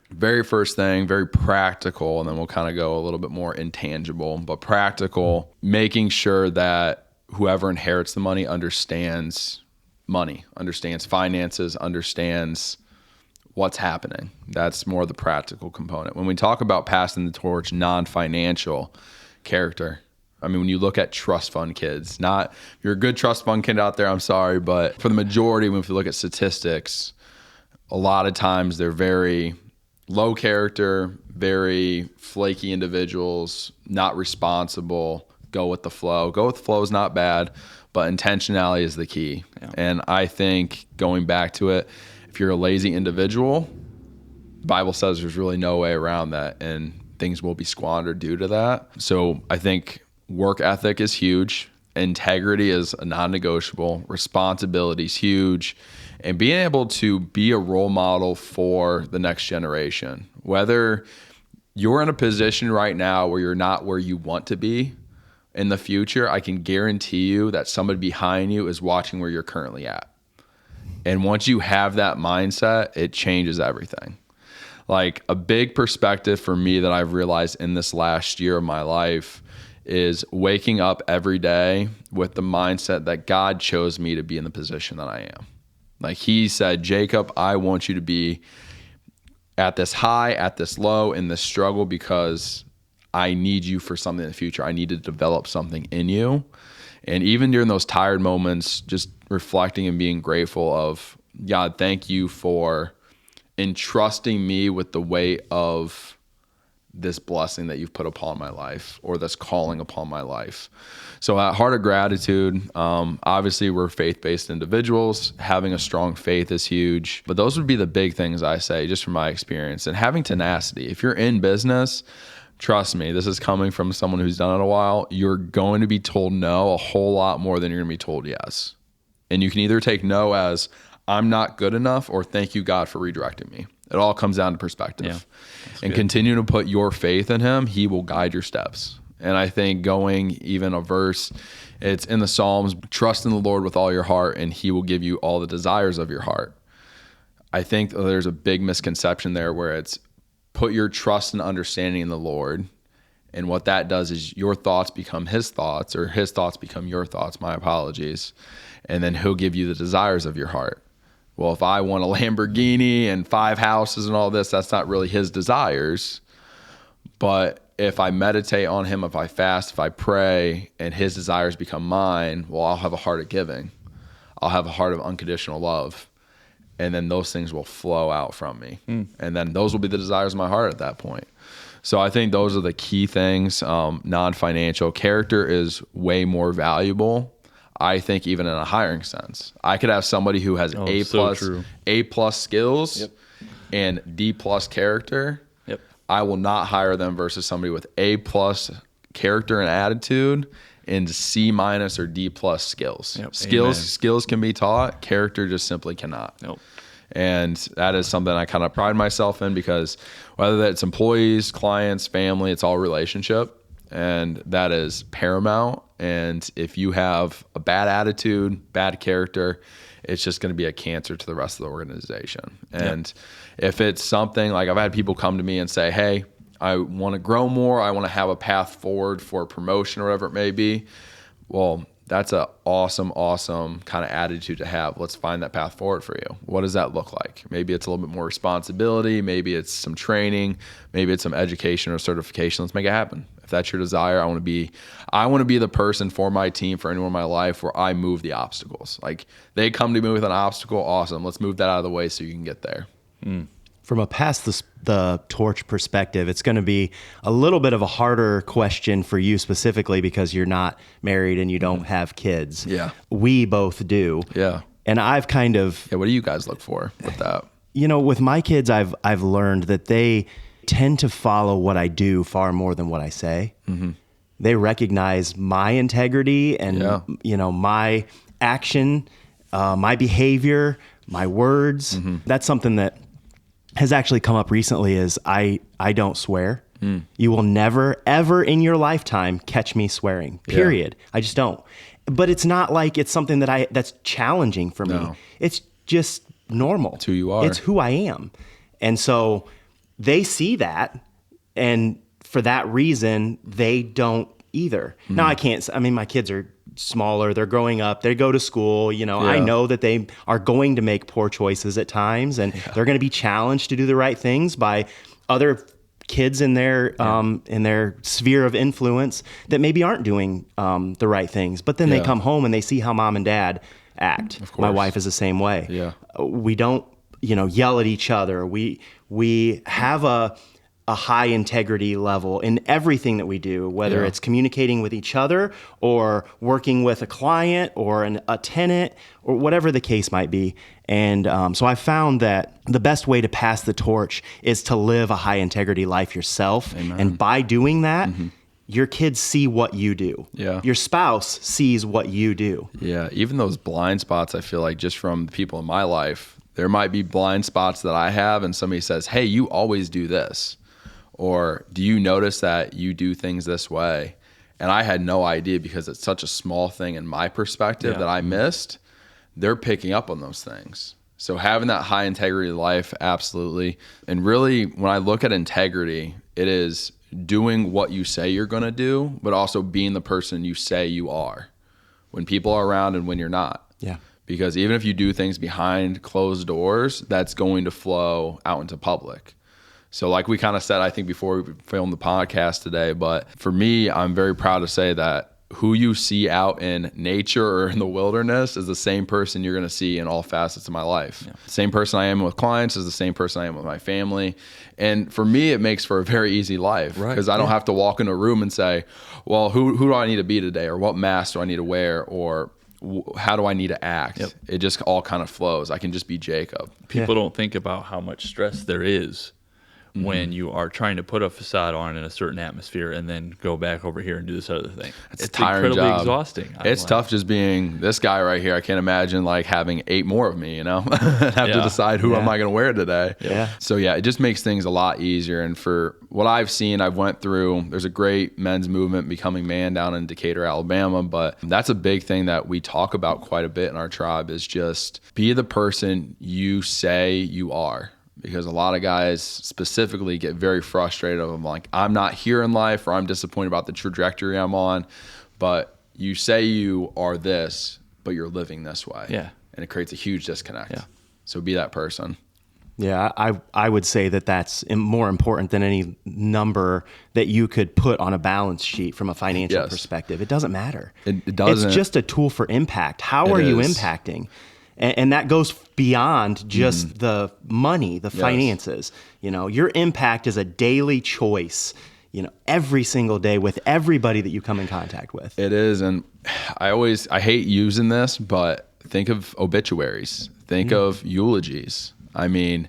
very first thing, very practical, and then we'll kind of go a little bit more intangible, but practical, making sure that whoever inherits the money understands money, understands finances, understands what's happening. That's more the practical component. When we talk about passing the torch, non-financial character, I mean, when you look at trust fund kids, not, if you're a good trust fund kid out there, I'm sorry, but for the majority, if you look at statistics, a lot of times they're very low character, very flaky individuals, not responsible, go with the flow. Go with the flow is not bad, but intentionality is the key. Yeah. And I think going back to it, if you're a lazy individual, the Bible says there's really no way around that, and things will be squandered due to that. So I think work ethic is huge. Integrity is a non-negotiable. Responsibility is huge. And being able to be a role model for the next generation, whether you're in a position right now where you're not where you want to be in the future, I can guarantee you that somebody behind you is watching where you're currently at. And once you have that mindset, it changes everything. Like, a big perspective for me that I've realized in this last year of my life is waking up every day with the mindset that God chose me to be in the position that I am. Like, he said, Jacob, I want you to be at this high, at this low, in this struggle, because I need you for something in the future. I need to develop something in you. And even during those tired moments, just reflecting and being grateful of, God, thank you for entrusting me with the weight of this blessing that you've put upon my life or this calling upon my life. So at Heart of Gratitude, obviously we're faith-based individuals. Having a strong faith is huge, but those would be the big things I say just from my experience. And having tenacity. If you're in business, trust me, this is coming from someone who's done it a while, you're going to be told no a whole lot more than you're going to be told yes. And you can either take no as I'm not good enough or thank you, God, for redirecting me. It all comes down to perspective. Yeah, and good. Continue to put your faith in him. He will guide your steps. And I think going even a verse, it's in the Psalms, trust in the Lord with all your heart and he will give you all the desires of your heart. I think there's a big misconception there where it's put your trust and understanding in the Lord. And what that does is your thoughts become his thoughts or his thoughts become your thoughts. My apologies. And then he'll give you the desires of your heart. Well, if I want a Lamborghini and 5 houses and all this, that's not really his desires. But if I meditate on him, if I fast, if I pray, and his desires become mine, well, I'll have a heart of giving. I'll have a heart of unconditional love. And then those things will flow out from me. And then those will be the desires of my heart at that point. So I think those are the key things. Non-financial character is way more valuable. I think even in a hiring sense, I could have somebody who has A plus skills and D plus character. Yep. I will not hire them versus somebody with A plus character and attitude and C minus or D plus skills. Yep. Skills can be taught. Character just simply cannot. Nope. And that is something I kind of pride myself in because whether that's employees, clients, family, it's all relationship. And that is paramount. And if you have a bad attitude, bad character, it's just going to be a cancer to the rest of the organization. And if it's something like I've had people come to me and say, hey, I want to grow more. I want to have a path forward for a promotion or whatever it may be. Well, that's an awesome kind of attitude to have. Let's find that path forward for you. What does that look like? Maybe it's a little bit more responsibility. Maybe it's some training. Maybe it's some education or certification. Let's make it happen. If that's your desire, I want to be the person for my team, for anyone in my life where I move the obstacles. Like they come to me with an obstacle. Awesome. Let's move that out of the way so you can get there. From a pass the torch perspective, it's going to be a little bit of a harder question for you specifically because you're not married and you don't have kids. Yeah. We both do. Yeah. And I've kind of... Yeah, what do you guys look for with that? You know, with my kids, I've learned that they tend to follow what I do far more than what I say. Mm-hmm. They recognize my integrity and, you know, my action, my behavior, my words. Mm-hmm. That's something that has actually come up recently is I don't swear. You will never, ever in your lifetime catch me swearing, period. I just don't. But it's not like it's something that's challenging for me. It's just normal. It's who you are. It's who I am. And so they see that, and for that reason, they don't either. Now my kids are smaller, they're growing up, they go to school, you know, I know that they are going to make poor choices at times, and they're going to be challenged to do the right things by other kids in their sphere of influence that maybe aren't doing the right things. But then they come home and they see how mom and dad act. Of course. My wife is the same way. Yeah. We don't, yell at each other. We have a high integrity level in everything that we do, whether it's communicating with each other or working with a client or a tenant or whatever the case might be. And so I found that the best way to pass the torch is to live a high integrity life yourself. Amen. And by doing that, your kids see what you do. Yeah. Your spouse sees what you do. Yeah. Even those blind spots, I feel like just from the people in my life, there might be blind spots that I have and somebody says, hey, you always do this. Or do you notice that you do things this way? And I had no idea because it's such a small thing in my perspective that I missed. They're picking up on those things. So having that high integrity life, absolutely. And really, when I look at integrity, it is doing what you say you're going to do, but also being the person you say you are when people are around and when you're not. Yeah. Because even if you do things behind closed doors, that's going to flow out into public. So like we kind of said, I think before we filmed the podcast today, but for me, I'm very proud to say that who you see out in nature or in the wilderness is the same person you're going to see in all facets of my life. Yeah. Same person I am with clients is the same person I am with my family. And for me, it makes for a very easy life because I don't have to walk in a room and say, well, who do I need to be today? Or what mask do I need to wear? Or how do I need to act? Yep. It just all kind of flows. I can just be Jacob. People don't think about how much stress there is when you are trying to put a facade on in a certain atmosphere and then go back over here and do this other thing. It's tiring incredibly job. Exhausting. It's tough just being this guy right here. I can't imagine like having 8 more of me, have to decide who am I going to wear today. Yeah. So it just makes things a lot easier. And for what I've seen, I've went through, there's a great men's movement, Becoming Man, down in Decatur, Alabama. But that's a big thing that we talk about quite a bit in our tribe is just be the person you say you are. Because a lot of guys specifically get very frustrated of them, like, I'm not here in life or I'm disappointed about the trajectory I'm on. But you say you are this, but you're living this way. Yeah. And it creates a huge disconnect. Yeah. So be that person. Yeah, I would say that that's more important than any number that you could put on a balance sheet from a financial perspective. It doesn't matter. It doesn't. It's just a tool for impact. How are you impacting? And that goes beyond just the money, the finances. Your impact is a daily choice, every single day with everybody that you come in contact with. It is. And I hate using this, but think of obituaries. Think of eulogies. I mean,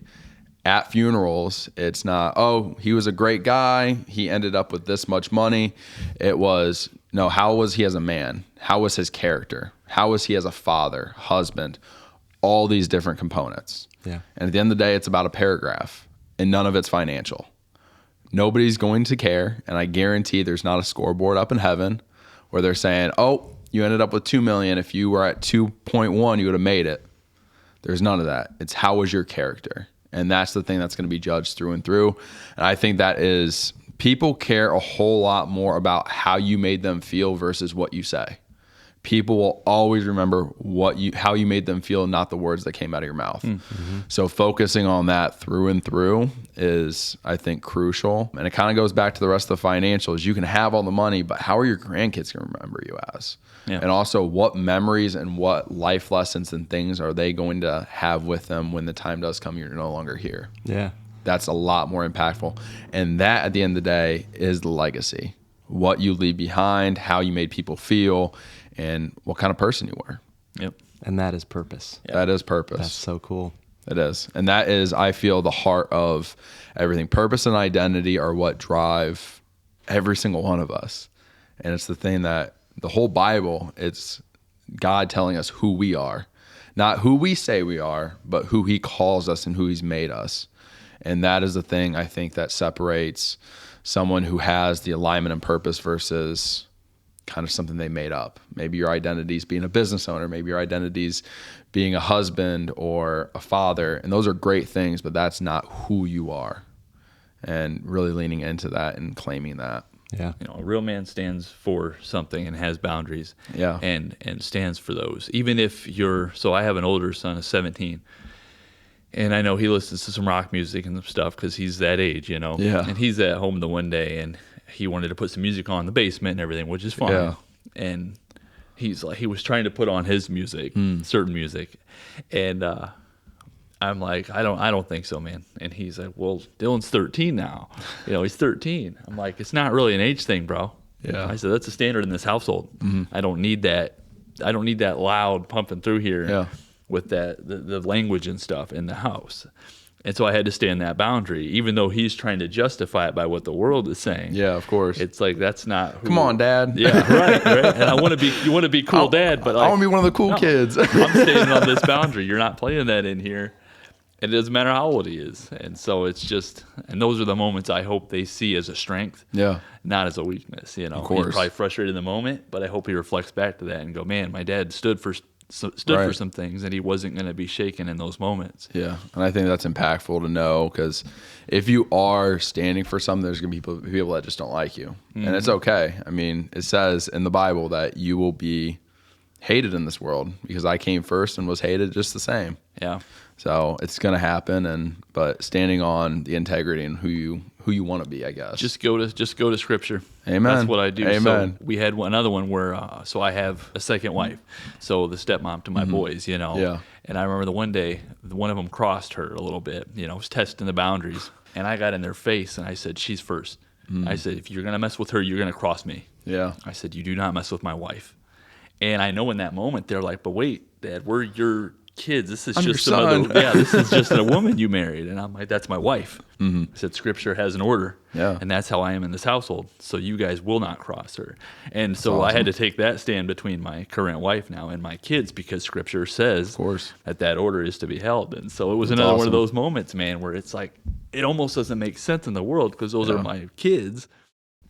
at funerals, it's not, oh, he was a great guy. He ended up with this much money. It was, no, how was he as a man? How was his character? How was he as a father, husband? All these different components. Yeah. And at the end of the day, it's about a paragraph, and none of it's financial. Nobody's going to care, and I guarantee there's not a scoreboard up in heaven where they're saying, oh, you ended up with $2 million. If you were at 2.1, you would have made it. There's none of that. It's how was your character? And that's the thing that's going to be judged through and through. And I think that is, people care a whole lot more about how you made them feel versus what you say. People will always remember how you made them feel, not the words that came out of your mouth. Mm-hmm. So focusing on that through and through is, I think, crucial. And it kind of goes back to the rest of the financials. You can have all the money, but how are your grandkids going to remember you as? Yeah. And also, what memories and what life lessons and things are they going to have with them when the time does come you're no longer here? Yeah. That's a lot more impactful. And that, at the end of the day, is the legacy. What you leave behind, how you made people feel, and what kind of person you were. Yep. And that is purpose. Yep. That is purpose. That's so cool. It is. And that is, I feel, the heart of everything. Purpose and identity are what drive every single one of us. And it's the thing that the whole Bible, it's God telling us who we are. Not who we say we are, but who he calls us and who he's made us. And that is the thing, I think, that separates someone who has the alignment and purpose versus kind of something they made up. Maybe your identity is being a business owner. Maybe your identity is being a husband or a father. And those are great things, but that's not who you are. And really leaning into that and claiming that. Yeah. A real man stands for something and has boundaries. Yeah. And stands for those. Even if so I have an older son, of 17. And I know he listens to some rock music and stuff because he's that age, Yeah. And he's at home the one day and he wanted to put some music on in the basement and everything, which is fine. Yeah. And he was trying to put on his music, certain music. And I'm like, I don't think so, man. And he's like, well, Dylan's 13 now. He's 13. I'm like, it's not really an age thing, bro. Yeah. I said, that's a standard in this household. Mm-hmm. I don't need that loud pumping through here with that the language and stuff in the house. And so I had to stay in that boundary, even though he's trying to justify it by what the world is saying. Yeah, of course. It's like, that's not who... Come on, Dad. Yeah, right. And you want to be cool, Dad, but I want to be one of the cool kids. I'm staying on this boundary. You're not playing that in here. And it doesn't matter how old he is. And so it's just, and those are the moments I hope they see as a strength, not as a weakness. Of course. He's probably frustrated in the moment, but I hope he reflects back to that and go, man, my dad stood for some things, and he wasn't going to be shaken in those moments. Yeah, and I think that's impactful to know, because if you are standing for something, there's going to be people that just don't like you. Mm-hmm. And it's okay. I mean, it says in the Bible that you will be hated in this world, because I came first and was hated just the same. Yeah. So it's going to happen, but standing on the integrity and who you want to be, I guess. Just go to Scripture. Amen. That's what I do. Amen. So we had another one where so I have a second wife, so the stepmom to my boys, Yeah. And I remember the one day one of them crossed her a little bit, was testing the boundaries, and I got in their face and I said, "She's first." I said, "If you're gonna mess with her, you're gonna cross me." Yeah. I said, "You do not mess with my wife." And I know in that moment they're like, "But wait, Dad, we're your kids. This is I'm just your son." another. This is just a woman you married." And I'm like, "That's my wife." I said, "Scripture has an order, Yeah. and that's how I am in this household. So you guys will not cross her." And so awesome. I had to take that stand between my current wife now and my kids because Scripture says, Of course, that order is to be held. And so it was That's another one awesome. of those moments, man, where it's like it almost doesn't make sense in the world because those are my kids,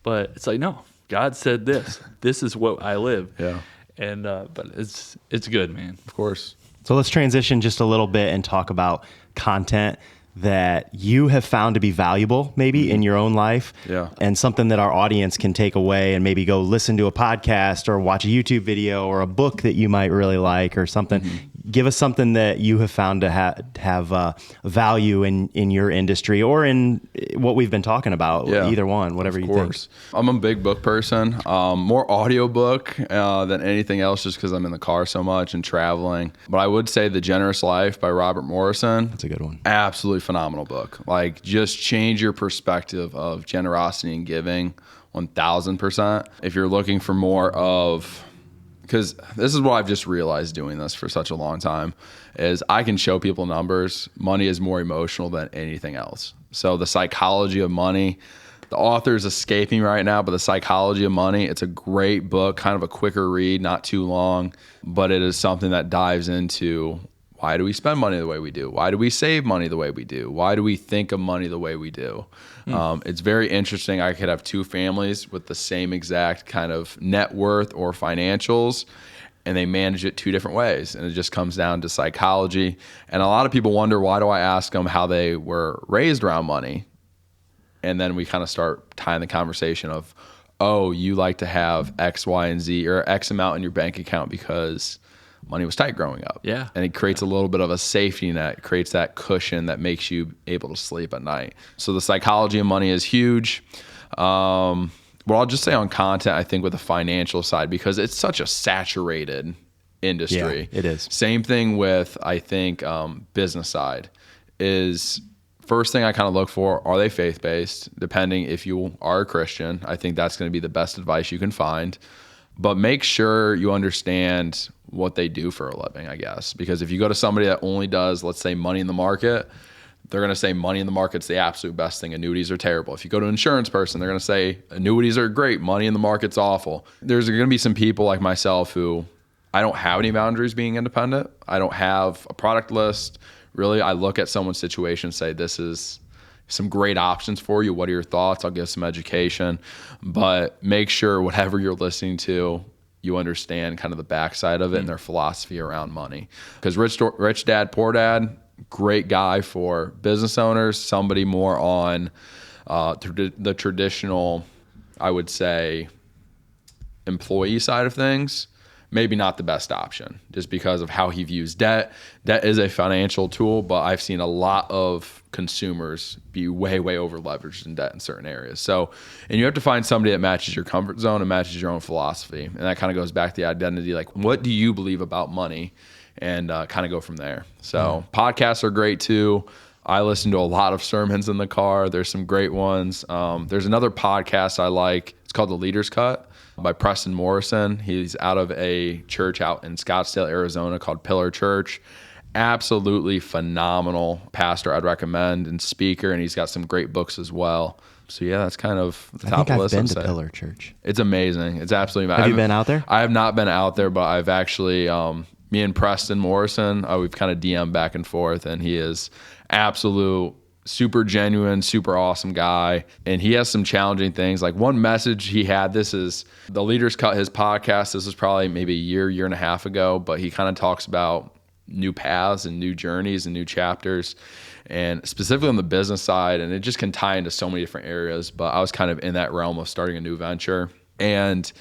but it's like, no, God said this. This is what I live. Yeah. And but it's good, man. Of course. So let's transition just a little bit and talk about content that you have found to be valuable maybe in your own life, Yeah. and something that our audience can take away and maybe go listen to a podcast or watch a YouTube video or a book that you might really like or something. Give us something that you have found to have value in your industry or in what we've been talking about. Yeah. Either one, whatever you think. I'm a big book person, more audiobook than anything else just because I'm in the car so much and traveling. But I would say The Generous Life by Robert Morrison. That's a good one. Absolutely phenomenal book. Like, just change your perspective of generosity and giving 1,000%. If you're looking for more of, because this is what I've just realized doing this for such a long time, is I can show people numbers. Money is more emotional than anything else. So The Psychology of Money, the author is escaping right now, but The Psychology of Money, it's a great book, kind of a quicker read, not too long, but it is something that dives into why do we spend money the way we do? Why do we save money the way we do? Why do we think of money the way we do? It's very interesting. I could have two families with the same exact kind of net worth or financials, and they manage it two different ways. And it just comes down to psychology. And a lot of people wonder, why do I ask them how they were raised around money? And then we kind of start tying the conversation of, oh, you like to have X, Y, and Z or X amount in your bank account because money was tight growing up. Yeah. And it creates a little bit of a safety net, creates that cushion that makes you able to sleep at night. So The Psychology of Money is huge. Well, I'll just say on content, I think with the financial side, because it's such a saturated industry. Yeah, it is. Same thing with, I think, business side is first thing I kind of look for, are they faith-based? Depending if you are a Christian, I think that's going to be the best advice you can find. But make sure you understand what they do for a living, I guess. Because if you go to somebody that only does, let's say, money in the market, they're going to say money in the market's the absolute best thing. Annuities are terrible. If you go to an insurance person, they're going to say annuities are great. Money in the market's awful. There's going to be some people like myself who I don't have any boundaries being independent. I don't have a product list. Really, I look at someone's situation and say, this is some great options for you. What are your thoughts? I'll give some education. But make sure whatever you're listening to, you understand kind of the backside of it and their philosophy around money. Because Rich Dad, Poor Dad, great guy for business owners, somebody more on the traditional, I would say, employee side of things. Maybe not the best option just because of how he views debt. Debt is a financial tool, but I've seen a lot of consumers be way, way over leveraged in debt in certain areas. So, and you have to find somebody that matches your comfort zone and matches your own philosophy. And that kind of goes back to the identity. Like, what do you believe about money? And kind of go from there. So podcasts are great too. I listen to a lot of sermons in the car. There's some great ones. There's another podcast I like. It's called The Leader's Cut by Preston Morrison. He's out of a church out in Scottsdale, Arizona called Pillar Church. Absolutely phenomenal pastor I'd recommend and speaker, and he's got some great books as well. So yeah, that's kind of the top of the list. I've been to Pillar Church. It's amazing. It's absolutely amazing. Have you been out there? I have not been out there, but I've actually, me and Preston Morrison, we've kind of DM'd back and forth, and he is absolute super genuine, super awesome guy. And he has some challenging things. Like one message he had, this is The Leader's Cut, his podcast. This was probably maybe a year and a half ago, but he kind of talks about new paths and new journeys and new chapters, and specifically on the business side. And it just can tie into so many different areas. But I was kind of in that realm of starting a new venture. And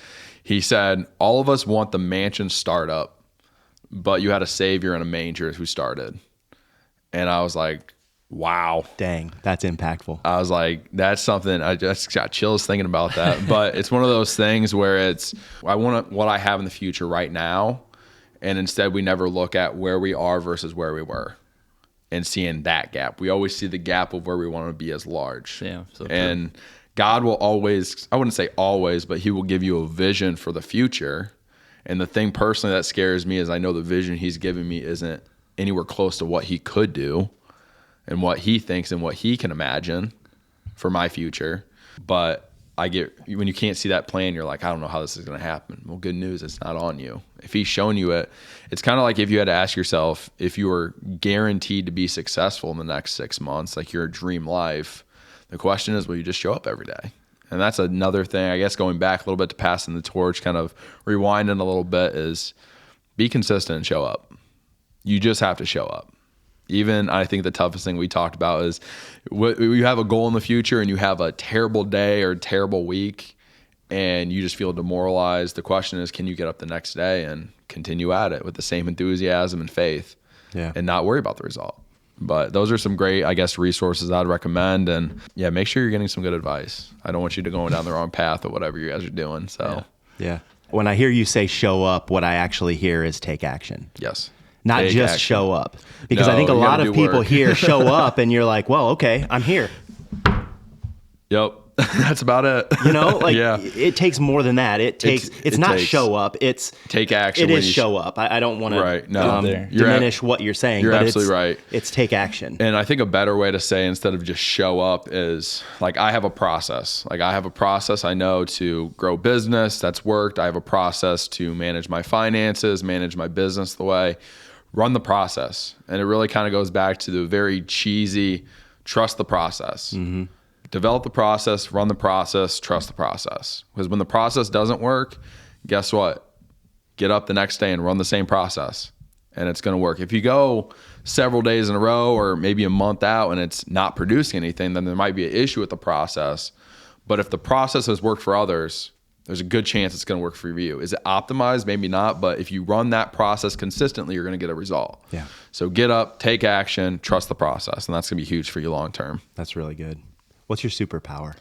he said, all of us want the mansion startup, but you had a savior in a manger who started. And I was like, wow. Dang, that's impactful. I was like, that's something, I just got chills thinking about that. But it's one of those things where I want what I have in the future right now. And instead we never look at where we are versus where we were and seeing that gap. We always see the gap of where we want to be as large. Yeah. So and God will always, I wouldn't say always, but he will give you a vision for the future. And the thing personally that scares me is I know the vision he's giving me isn't anywhere close to what he could do and what he thinks and what he can imagine for my future. But when you can't see that plan, you're like, I don't know how this is going to happen. Well, good news, it's not on you. If he's shown you it, it's kind of like if you had to ask yourself if you were guaranteed to be successful in the next 6 months, like your dream life, the question is, will you just show up every day? And that's another thing, I guess, going back a little bit to passing the torch, kind of rewinding a little bit, is be consistent and show up. You just have to show up. Even I think the toughest thing we talked about is you have a goal in the future and you have a terrible day or terrible week and you just feel demoralized. The question is, can you get up the next day and continue at it with the same enthusiasm and faith and not worry about the result? But those are some great, I guess, resources I'd recommend. And yeah, make sure you're getting some good advice. I don't want you to go down the wrong path or whatever you guys are doing. So yeah. When I hear you say show up, what I actually hear is take action. Yes. Not Take just action. Show up. Because No, I think a you lot gotta of do people work. here show up and you're like, well, okay, I'm here. Yep. That's about it. You know, like yeah. it takes more than that. It's not show up. It's take action. It when is you show up. I don't want to Right. No. diminish what you're saying. You're but absolutely right. It's take action. And I think a better way to say, instead of just show up, is like, I have a process. Like, I have a process I know to grow business. That's worked. I have a process to manage my finances, manage my business the way, run the process. And it really kind of goes back to the very cheesy, trust the process. Mm-hmm. Develop the process, run the process, trust the process. Because when the process doesn't work, guess what? Get up the next day and run the same process, and it's going to work. If you go several days in a row or maybe a month out and it's not producing anything, then there might be an issue with the process. But if the process has worked for others, there's a good chance it's going to work for you. Is it optimized? Maybe not. But if you run that process consistently, you're going to get a result. Yeah. So get up, take action, trust the process, and that's going to be huge for you long term. That's really good. What's your superpower?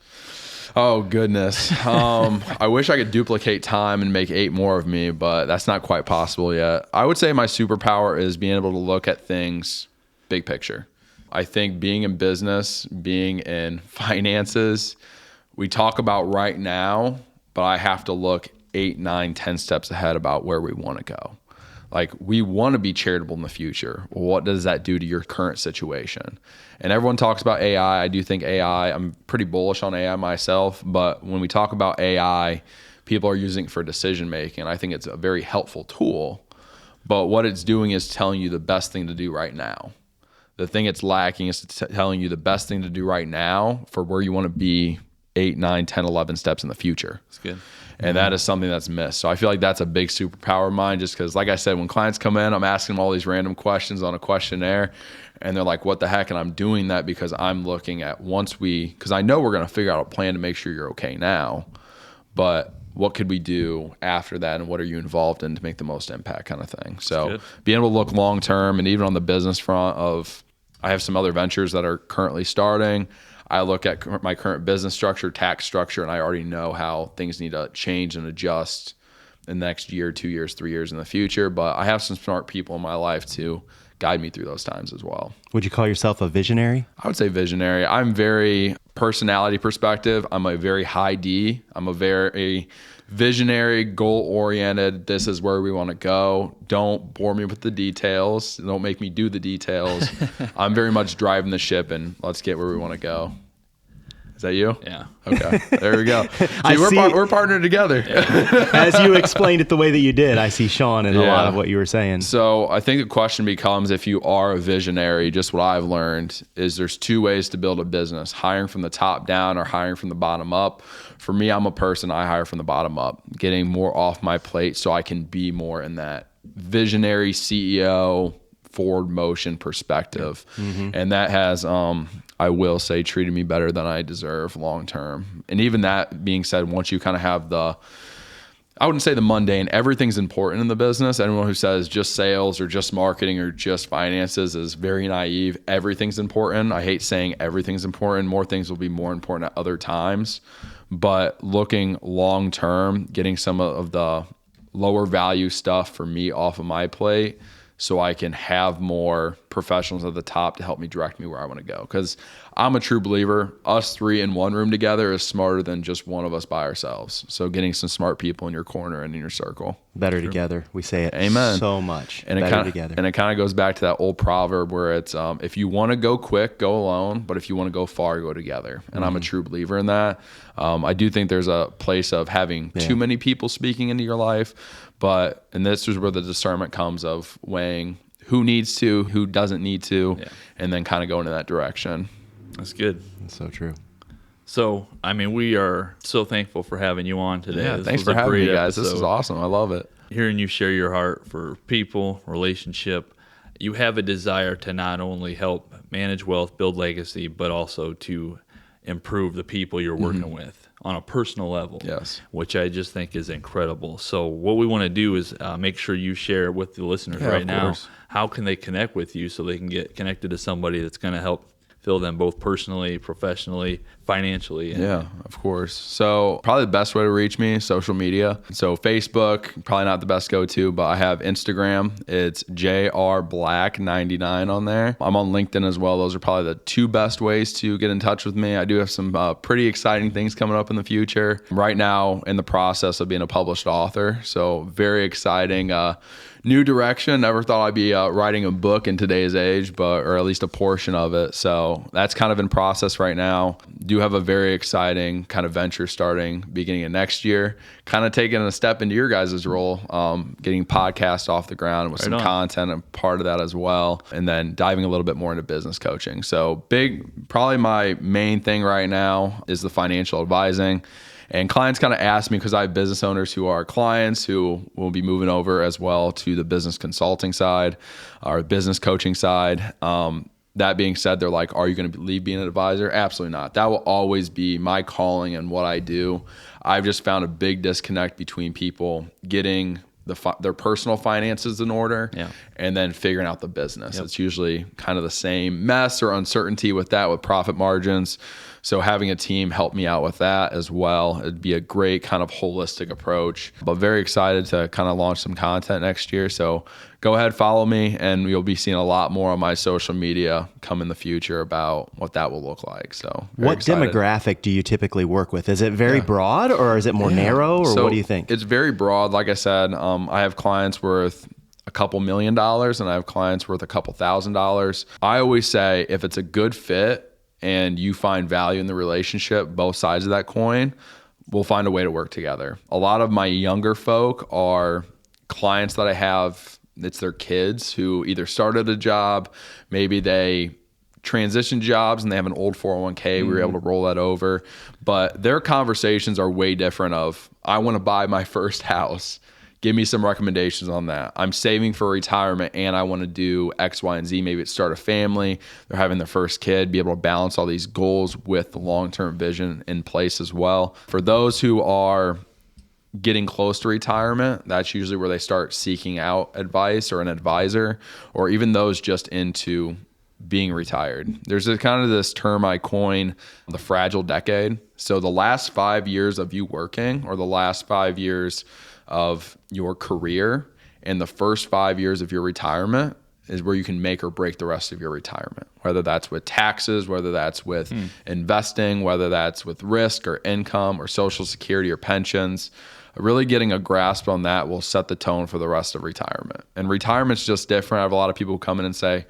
Oh, goodness. I wish I could duplicate time and make 8 more of me, but that's not quite possible yet. I would say my superpower is being able to look at things big picture. I think being in business, being in finances, we talk about right now, but I have to look 8, 9, 10 steps ahead about where we want to go. Like, we want to be charitable in the future. Well, what does that do to your current situation? And everyone talks about AI. I do think AI, I'm pretty bullish on AI myself, but when we talk about AI, people are using it for decision making. I think it's a very helpful tool, but what it's doing is telling you the best thing to do right now. The thing it's lacking is telling you the best thing to do right now for where you want to be 8, 9, 10, 11 steps in the future. That's good. And that is something that's missed. So I feel like that's a big superpower of mine, just because, like I said, when clients come in, I'm asking them all these random questions on a questionnaire, and they're like, what the heck? And I'm doing that because I'm looking at because I know we're going to figure out a plan to make sure you're okay now, but what could we do after that, and what are you involved in to make the most impact, kind of thing. So being able to look long term, and even on the business front I have some other ventures that are currently starting. I look at my current business structure, tax structure, and I already know how things need to change and adjust in the next year, 2 years, 3 years in the future. But I have some smart people in my life to guide me through those times as well. Would you call yourself a visionary? I would say visionary. I'm very personality perspective. I'm a very high D. I'm a very visionary, goal-oriented. This is where we want to go. Don't bore me with the details. Don't make me do the details. I'm very much driving the ship, and let's get where we want to go. Is that you? Yeah. Okay. There we go. See, we're partnered together. As you explained it the way that you did, I see Sean in a lot of what you were saying. So I think the question becomes, if you are a visionary, just what I've learned is there's 2 ways to build a business: hiring from the top down or hiring from the bottom up. For me, I'm a person, I hire from the bottom up, getting more off my plate so I can be more in that visionary CEO forward motion perspective. Mm-hmm. And that has, I will say, treated me better than I deserve long term. And even that being said, once you kind of have I wouldn't say the mundane. Everything's important in the business. Anyone who says just sales or just marketing or just finances is very naive. Everything's important. I hate saying everything's important. More things will be more important at other times. But looking long term, getting some of the lower value stuff for me off of my plate so I can have more professionals at the top to help me direct me where I want to go. Because I'm a true believer, us three in one room together is smarter than just one of us by ourselves. So getting some smart people in your corner and in your circle. Better together. We say it Amen. So much. And Better together. And it kind of goes back to that old proverb where it's, if you want to go quick, go alone. But if you want to go far, go together. And I'm a true believer in that. I do think there's a place of having too many people speaking into your life. And this is where the discernment comes of weighing who needs to, who doesn't need to, and then kind of going in that direction. That's good. That's so true. So, I mean, we are so thankful for having you on today. Yeah, This thanks was for a having great me, guys. episode. This is awesome. I love it. Hearing you share your heart for people, relationship, you have a desire to not only help manage wealth, build legacy, but also to improve the people you're working with on a personal level, which I just think is incredible. So what we want to do is make sure you share with the listeners right now, how can they connect with you so they can get connected to somebody that's going to help fill them both personally, professionally, financially. Yeah, of course. So probably the best way to reach me, social media. So Facebook, probably not the best go-to, but I have Instagram. It's jrblack99 on there. I'm on LinkedIn as well. Those are probably the two best ways to get in touch with me. I do have some pretty exciting things coming up in the future. Right now in the process of being a published author. So very exciting. New direction. Never thought I'd be writing a book in today's age, or at least a portion of it. So that's kind of in process right now. Do have a very exciting kind of venture starting beginning of next year. Kind of taking a step into your guys' role, getting podcasts off the ground with some content and part of that as well. And then diving a little bit more into business coaching. So probably my main thing right now is the financial advising. And clients kind of ask me, because I have business owners who are clients who will be moving over as well to the business consulting side or business coaching side. That being said, they're like, are you going to leave being an advisor? Absolutely not. That will always be my calling and what I do. I've just found a big disconnect between people getting their personal finances in order and then figuring out the business. It's usually kind of the same mess or uncertainty with that, with profit margins. So having a team help me out with that as well, it'd be a great kind of holistic approach. But very excited to kind of launch some content next year. So go ahead, follow me, and you'll be seeing a lot more on my social media come in the future about what that will look like. So what demographic do you typically work with? Is it very broad or is it more narrow, or what do you think? It's very broad. Like I said, I have clients worth a couple $1 million and I have clients worth a couple $1,000. I always say if it's a good fit and you find value in the relationship, both sides of that coin, we'll find a way to work together. A lot of my younger folk are clients that I have, it's their kids who either started a job, maybe they transitioned jobs and they have an old 401k, we were able to roll that over. But their conversations are way different of, I want to buy my first house. Give me some recommendations on that. I'm saving for retirement and I want to do X, Y, and Z. Maybe it's start a family. They're having their first kid, be able to balance all these goals with the long-term vision in place as well. For those who are getting close to retirement, that's usually where they start seeking out advice or an advisor, or even those just into being retired. There's kind of this term I coin, the fragile decade. So the last 5 years of you working, or the last 5 years of your career, and the first 5 years of your retirement is where you can make or break the rest of your retirement, whether that's with taxes, whether that's with investing, whether that's with risk or income or Social Security or pensions. Really getting a grasp on that will set the tone for the rest of retirement. And retirement's just different. I have a lot of people who come in and say,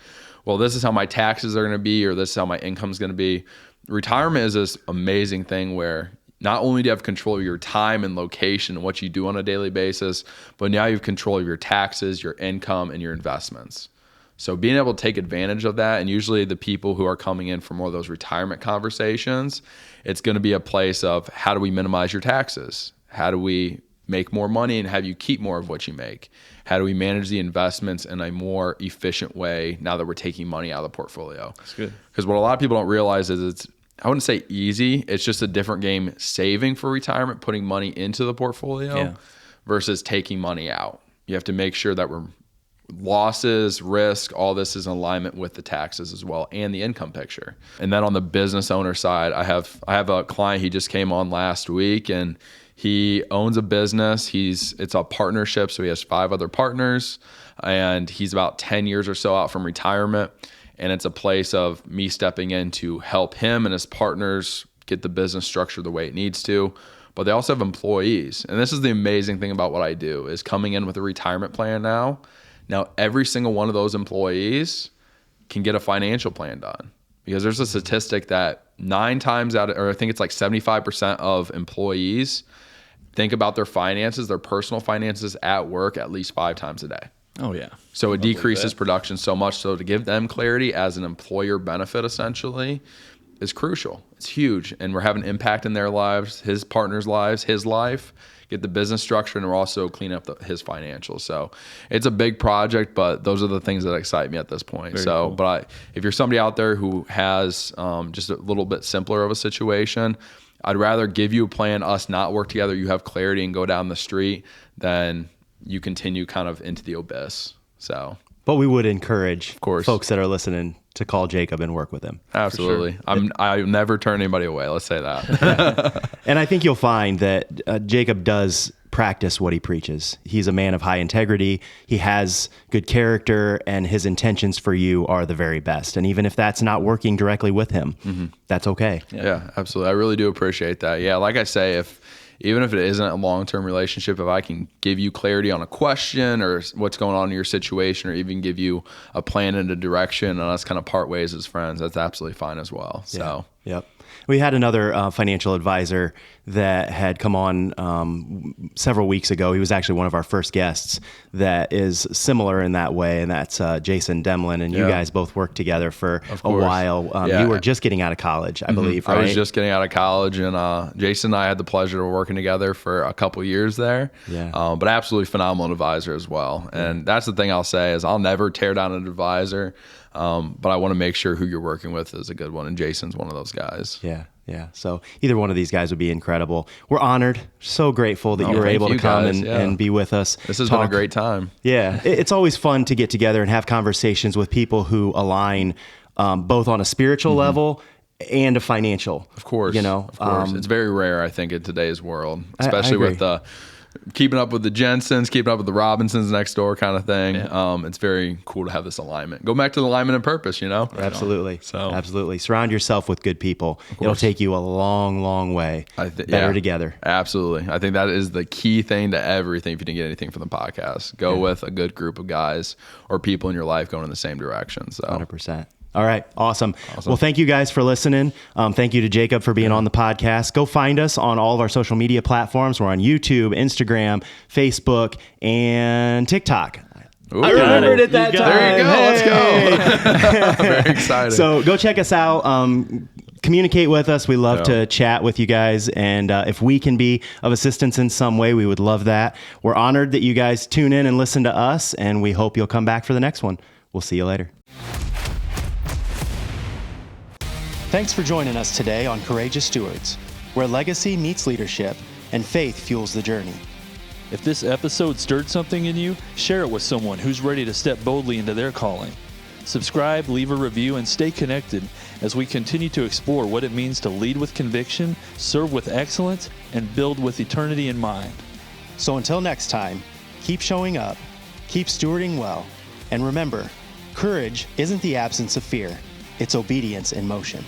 well, this is how my taxes are going to be, or this is how my income is going to be. Retirement is this amazing thing where not only do you have control of your time and location and what you do on a daily basis, but now you have control of your taxes, your income, and your investments. So being able to take advantage of that, and usually the people who are coming in for more of those retirement conversations, it's going to be a place of, how do we minimize your taxes? How do we make more money and have you keep more of what you make? How do we manage the investments in a more efficient way now that we're taking money out of the portfolio? That's good. Because what a lot of people don't realize is I wouldn't say easy. It's just a different game saving for retirement, putting money into the portfolio versus taking money out. You have to make sure that we're losses, risk, all this is in alignment with the taxes as well and the income picture. And then on the business owner side, I have a client, he just came on last week, and he owns a business. It's a partnership, so he has 5 other partners, and he's about 10 years or so out from retirement. And it's a place of me stepping in to help him and his partners get the business structured the way it needs to. But they also have employees. And this is the amazing thing about what I do, is coming in with a retirement plan now. Now, every single one of those employees can get a financial plan done, because there's a statistic that 9 times out of, or I think it's like 75% of employees think about their finances, their personal finances at work at least 5 times a day. Oh, yeah. So it decreases production so much. So to give them clarity as an employer benefit essentially is crucial. It's huge. And we're having impact in their lives, his partner's lives, his life, get the business structure, and we're also cleaning up his financials. So it's a big project, but those are the things that excite me at this point. Very so, cool. But if you're somebody out there who has just a little bit simpler of a situation, I'd rather give you a plan, us not work together, you have clarity and go down the street, than you continue kind of into the abyss. So, But we would encourage, of course, folks that are listening to call Jacob and work with him. Absolutely. Sure. I never turn anybody away. Let's say that. Yeah. And I think you'll find that Jacob does practice what he preaches. He's a man of high integrity. He has good character, and his intentions for you are the very best. And even if that's not working directly with him, that's okay. Yeah, absolutely. I really do appreciate that. Yeah, like I say, even if it isn't a long-term relationship, if I can give you clarity on a question or what's going on in your situation, or even give you a plan and a direction, and us kind of part ways as friends, that's absolutely fine as well. So, Yep. We had another financial advisor that had come on several weeks ago. He was actually one of our first guests that is similar in that way, and that's Jason Demlin. And you guys both worked together for a while. You were just getting out of college, I believe, right? I was just getting out of college, and Jason and I had the pleasure of working together for a couple years there. Yeah. But absolutely phenomenal advisor as well. And that's the thing I'll say is I'll never tear down an advisor, but I want to make sure who you're working with is a good one, and Jason's one of those guys. Yeah. So either one of these guys would be incredible. We're honored, so grateful that you were able to come and be with us. This has been a great time. Yeah. It's always fun to get together and have conversations with people who align both on a spiritual level and a financial. Of course. Of course. It's very rare, I think, in today's world, especially with keeping up with the Jensens, keeping up with the Robinsons next door kind of thing. Yeah. It's very cool to have this alignment. Go back to the alignment and purpose, Absolutely. So absolutely. Surround yourself with good people. It'll take you a long, long way. Better together. Absolutely. I think that is the key thing to everything. If you didn't get anything from the podcast, go with a good group of guys or people in your life going in the same direction. So 100%. All right. Awesome. Well, thank you guys for listening. Thank you to Jacob for being on the podcast. Go find us on all of our social media platforms. We're on YouTube, Instagram, Facebook, and TikTok. Ooh, I remembered it that time. There you go. Let's go. Very excited. So go check us out. Communicate with us. We love to chat with you guys. And if we can be of assistance in some way, we would love that. We're honored that you guys tune in and listen to us. And we hope you'll come back for the next one. We'll see you later. Thanks for joining us today on Courageous Stewards, where legacy meets leadership and faith fuels the journey. If this episode stirred something in you, share it with someone who's ready to step boldly into their calling. Subscribe, leave a review, and stay connected as we continue to explore what it means to lead with conviction, serve with excellence, and build with eternity in mind. So until next time, keep showing up, keep stewarding well, and remember, courage isn't the absence of fear, it's obedience in motion.